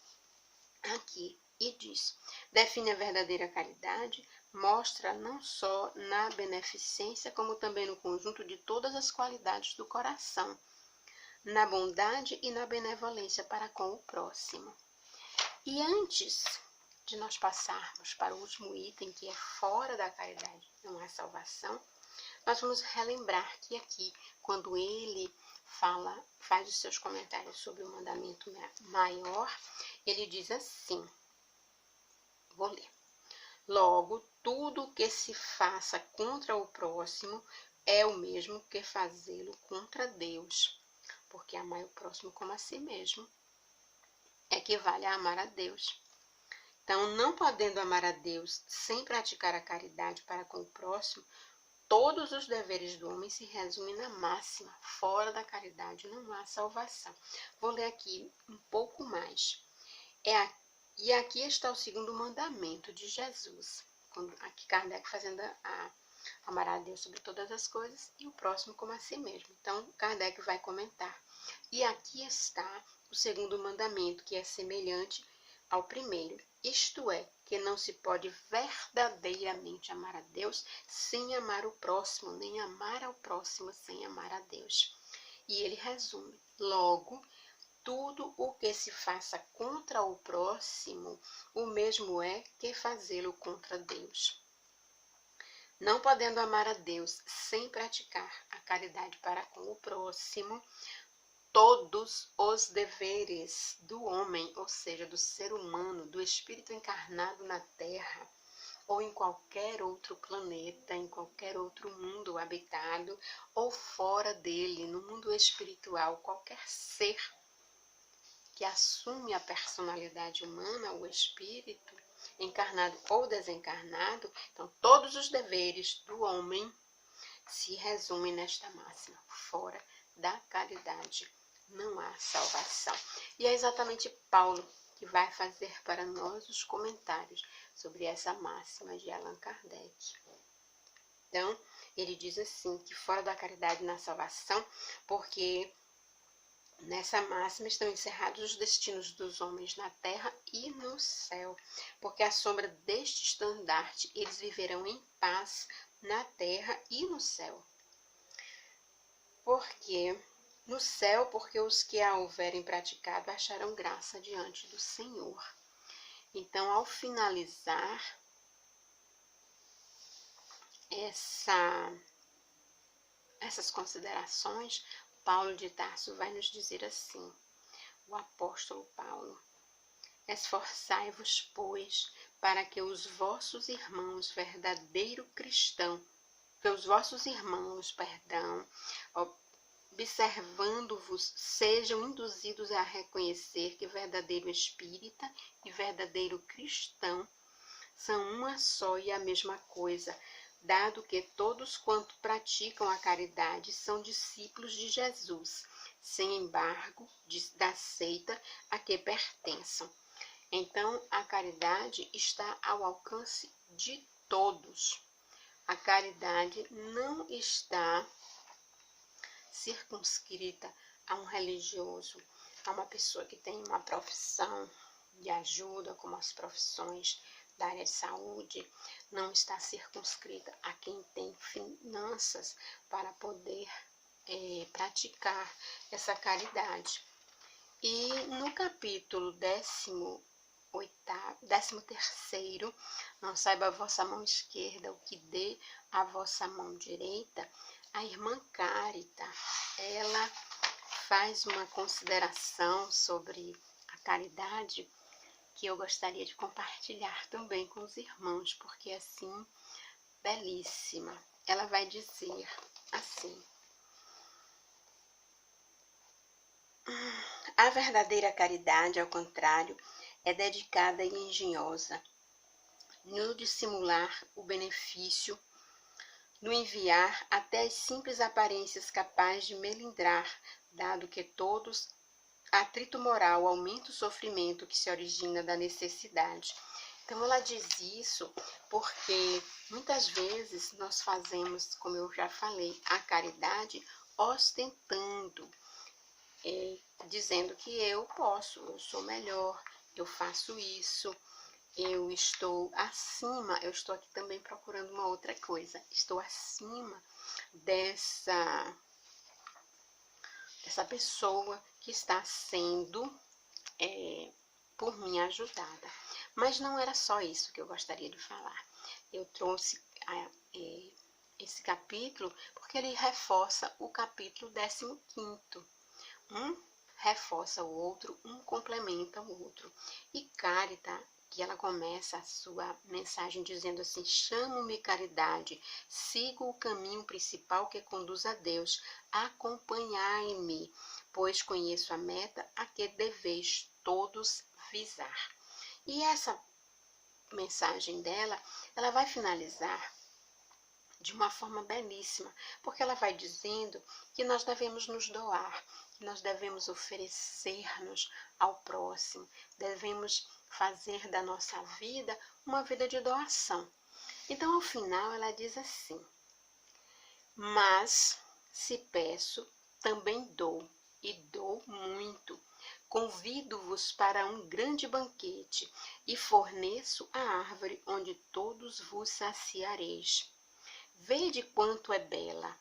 A: aqui e diz: define a verdadeira caridade, mostra não só na beneficência, como também no conjunto de todas as qualidades do coração, na bondade e na benevolência para com o próximo. E antes de nós passarmos para o último item, que é fora da caridade não há salvação, nós vamos relembrar que aqui, quando ele faz os seus comentários sobre o mandamento maior, ele diz assim, vou ler: logo, tudo que se faça contra o próximo é o mesmo que fazê-lo contra Deus, porque amar o próximo como a si mesmo equivale a amar a Deus. Então, não podendo amar a Deus sem praticar a caridade para com o próximo, todos os deveres do homem se resumem na máxima: fora da caridade não há salvação. Vou ler aqui um pouco mais. E aqui está o segundo mandamento de Jesus. Aqui Kardec fazendo amar a Deus sobre todas as coisas e o próximo como a si mesmo. Então, Kardec vai comentar. E aqui está o segundo mandamento, que é semelhante ao primeiro. Isto é, porque não se pode verdadeiramente amar a Deus sem amar o próximo, nem amar ao próximo sem amar a Deus. E ele resume: logo, tudo o que se faça contra o próximo, o mesmo é que fazê-lo contra Deus. Não podendo amar a Deus sem praticar a caridade para com o próximo, todos os deveres do homem, ou seja, do ser humano, do espírito encarnado na Terra, ou em qualquer outro planeta, em qualquer outro mundo habitado, ou fora dele, no mundo espiritual, qualquer ser que assume a personalidade humana, o espírito, encarnado ou desencarnado, então todos os deveres do homem se resumem nesta máxima: fora da caridade não há salvação. E é exatamente Paulo que vai fazer para nós os comentários sobre essa máxima de Allan Kardec. Então, ele diz assim, que fora da caridade não há salvação, porque nessa máxima estão encerrados os destinos dos homens na terra e no céu, porque à sombra deste estandarte eles viverão em paz na terra e no céu. Porque os que a houverem praticado acharão graça diante do Senhor. Então, ao finalizar essas considerações, Paulo de Tarso vai nos dizer assim, o apóstolo Paulo: esforçai-vos, pois, para que os vossos irmãos observando-vos, sejam induzidos a reconhecer que verdadeiro espírita e verdadeiro cristão são uma só e a mesma coisa, dado que todos quanto praticam a caridade são discípulos de Jesus, sem embargo da seita a que pertençam. Então, a caridade está ao alcance de todos. A caridade não está circunscrita a um religioso, a uma pessoa que tem uma profissão de ajuda, como as profissões da área de saúde, não está circunscrita a quem tem finanças para poder praticar essa caridade. E no capítulo 13º, não saiba a vossa mão esquerda o que dê a vossa mão direita, a irmã Cárita, ela faz uma consideração sobre a caridade que eu gostaria de compartilhar também com os irmãos, porque é assim, belíssima. Ela vai dizer assim: a verdadeira caridade, ao contrário, é dedicada e engenhosa no dissimular o benefício, no enviar até as simples aparências capazes de melindrar, dado que todos atrito moral aumenta o sofrimento que se origina da necessidade. Então ela diz isso porque muitas vezes nós fazemos, como eu já falei, a caridade ostentando, dizendo que eu posso, eu sou melhor, eu faço isso, eu estou acima, eu estou aqui também procurando uma outra coisa, estou acima dessa pessoa que está sendo por mim ajudada. Mas não era só isso que eu gostaria de falar. Eu trouxe esse capítulo porque ele reforça o capítulo 15º. Um reforça o outro, um complementa o outro. E Cárita, que ela começa a sua mensagem dizendo assim: chamo-me caridade, sigo o caminho principal que conduz a Deus, acompanhai-me, pois conheço a meta a que deveis todos visar. E essa mensagem dela, ela vai finalizar de uma forma belíssima, porque ela vai dizendo que nós devemos nos doar, que nós devemos oferecer-nos ao próximo, devemos fazer da nossa vida uma vida de doação. Então, ao final, ela diz assim: mas se peço, também dou, e dou muito, Convido-vos para um grande banquete e forneço a árvore onde todos vos saciareis. Vede quanto é bela,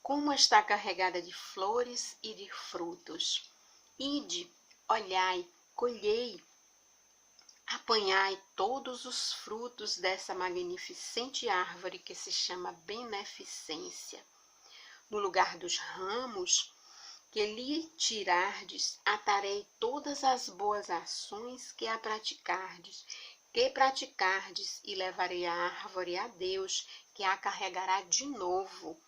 A: como está carregada de flores e de frutos. Ide, olhai, colhei, apanhai todos os frutos dessa magnificente árvore que se chama beneficência. No lugar dos ramos que lhe tirardes, atarei todas as boas ações que praticardes, e levarei a árvore a Deus, que a carregará de novo,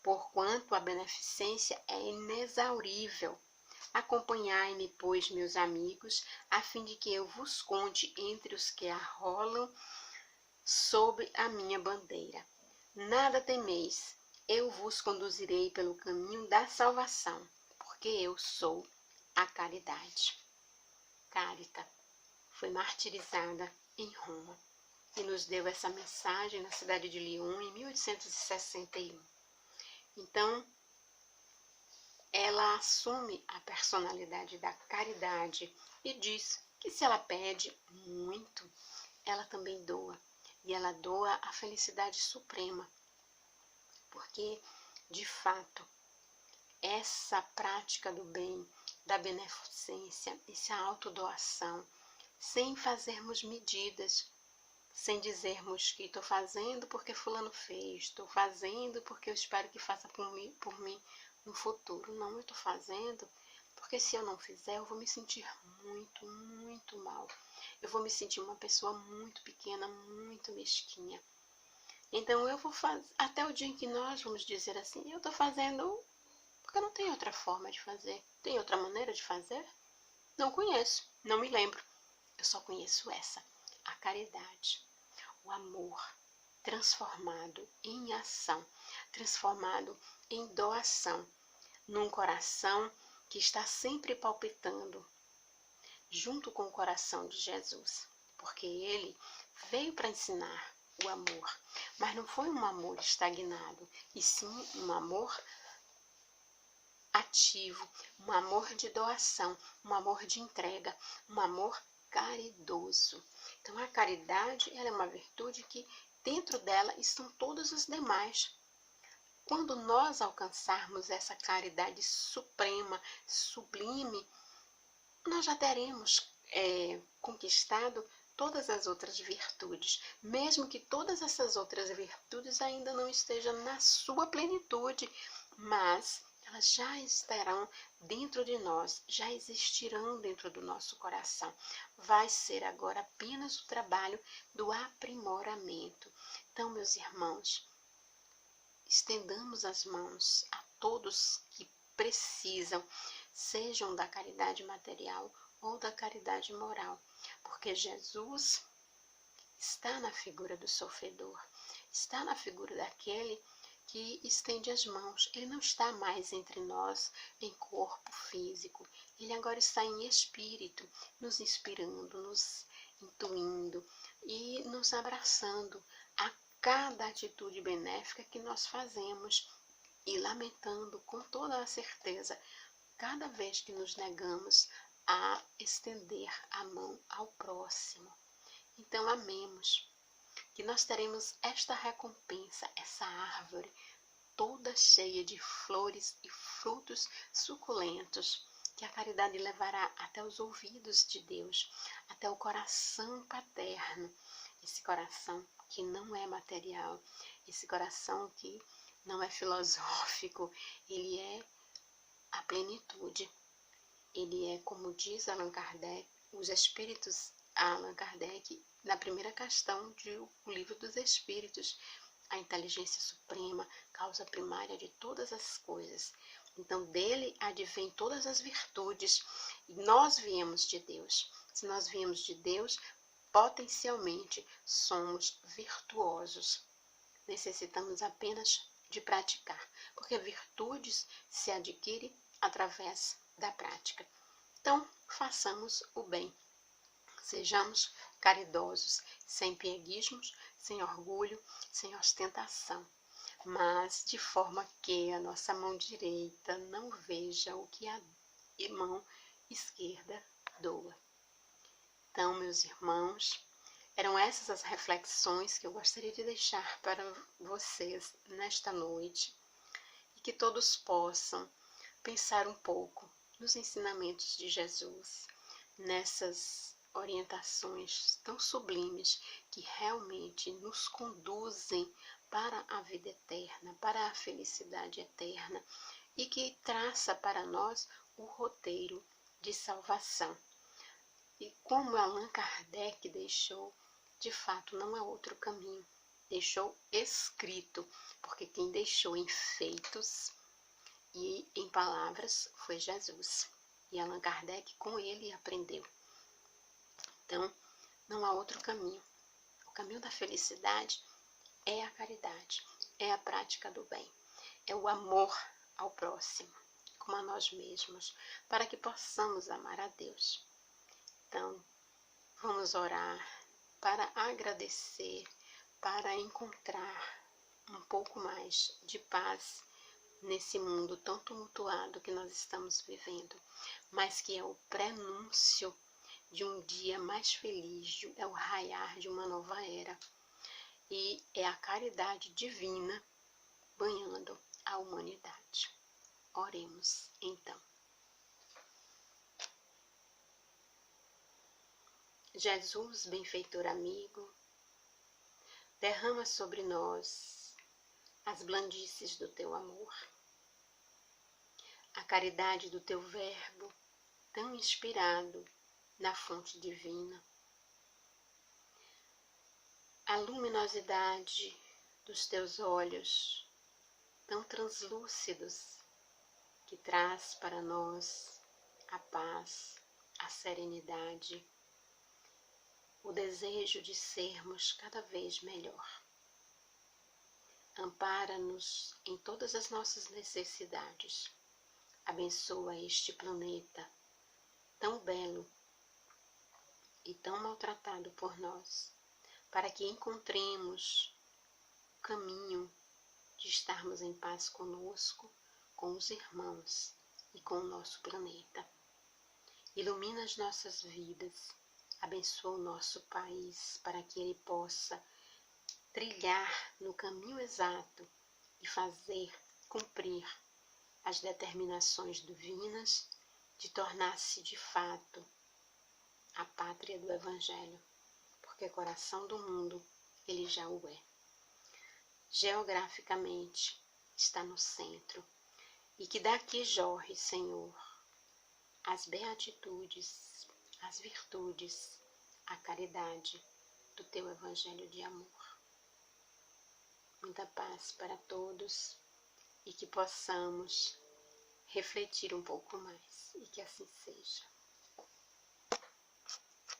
A: porquanto a beneficência é inexaurível. Acompanhai-me, pois, meus amigos, a fim de que eu vos conte entre os que arrolam sob a minha bandeira. Nada temeis, eu vos conduzirei pelo caminho da salvação, porque eu sou a caridade. Carita foi martirizada em Roma e nos deu essa mensagem na cidade de Lyon em 1861. Então, ela assume a personalidade da caridade e diz que se ela pede muito, ela também doa. E ela doa a felicidade suprema, porque, de fato, essa prática do bem, da beneficência, essa autodoação, sem fazermos medidas, sem dizermos que estou fazendo porque fulano fez, estou fazendo porque eu espero que faça por mim no futuro. Não, eu estou fazendo porque se eu não fizer, eu vou me sentir muito, muito mal. Eu vou me sentir uma pessoa muito pequena, muito mesquinha. Então eu vou fazer, até o dia em que nós vamos dizer assim, eu estou fazendo porque não tem outra forma de fazer. Tem outra maneira de fazer? Não conheço, não me lembro. Eu só conheço essa, a caridade, o amor transformado em ação, transformado em doação, num coração que está sempre palpitando, junto com o coração de Jesus, porque ele veio para ensinar o amor, mas não foi um amor estagnado, e sim um amor ativo, um amor de doação, um amor de entrega, um amor caridoso. Então a caridade, ela é uma virtude que dentro dela estão todos os demais. Quando nós alcançarmos essa caridade suprema, sublime, nós já teremos conquistado todas as outras virtudes, mesmo que todas essas outras virtudes ainda não estejam na sua plenitude, mas elas já estarão dentro de nós, já existirão dentro do nosso coração. Vai ser agora apenas o trabalho do aprimoramento. Então, meus irmãos, estendamos as mãos a todos que precisam, sejam da caridade material ou da caridade moral, porque Jesus está na figura do sofredor, está na figura daquele que estende as mãos. Ele não está mais entre nós em corpo físico, ele agora está em espírito, nos inspirando, nos intuindo e nos abraçando a cada atitude benéfica que nós fazemos e lamentando com toda a certeza cada vez que nos negamos a estender a mão ao próximo. Então amemos, que nós teremos esta recompensa, essa árvore toda cheia de flores e frutos suculentos, que a caridade levará até os ouvidos de Deus, até o coração paterno, esse coração que não é material, esse coração que não é filosófico, ele é a plenitude. Ele é, como diz Allan Kardec, os espíritos, Allan Kardec, na primeira questão do Livro dos Espíritos, a inteligência suprema, causa primária de todas as coisas. Então, dele advém todas as virtudes, e nós viemos de Deus. Se nós viemos de Deus, potencialmente somos virtuosos. Necessitamos apenas de praticar, porque virtudes se adquirem através da prática. Então, façamos o bem. Sejamos caridosos, sem pieguismos, sem orgulho, sem ostentação, mas de forma que a nossa mão direita não veja o que a mão esquerda doa. Então, meus irmãos, eram essas as reflexões que eu gostaria de deixar para vocês nesta noite e que todos possam pensar um pouco nos ensinamentos de Jesus, nessas orientações tão sublimes que realmente nos conduzem para a vida eterna, para a felicidade eterna e que traça para nós o roteiro de salvação. E como Allan Kardec deixou, de fato não há outro caminho. Deixou escrito, porque quem deixou em feitos e em palavras foi Jesus. E Allan Kardec com ele aprendeu. Então, não há outro caminho. O caminho da felicidade é a caridade, é a prática do bem, é o amor ao próximo, como a nós mesmos, para que possamos amar a Deus. Então, vamos orar para agradecer, para encontrar um pouco mais de paz nesse mundo tão tumultuado que nós estamos vivendo, mas que é o prenúncio de um dia mais feliz, é o raiar de uma nova era. E é a caridade divina banhando a humanidade. Oremos, então. Jesus, benfeitor amigo, derrama sobre nós as blandices do teu amor, a caridade do teu verbo, tão inspirado na fonte divina, a luminosidade dos teus olhos, tão translúcidos, que traz para nós a paz, a serenidade, o desejo de sermos cada vez melhor. Ampara-nos em todas as nossas necessidades. Abençoa este planeta tão belo e tão maltratado por nós, para que encontremos o caminho de estarmos em paz conosco, com os irmãos e com o nosso planeta. Ilumina as nossas vidas, abençoa o nosso país para que ele possa trilhar no caminho exato e fazer cumprir as determinações divinas de tornar-se de fato a pátria do Evangelho, porque coração do mundo ele já o é. Geograficamente está no centro, e que daqui jorre, Senhor, as beatitudes, as virtudes, a caridade do teu Evangelho de amor. Muita paz para todos e que possamos refletir um pouco mais e que assim seja.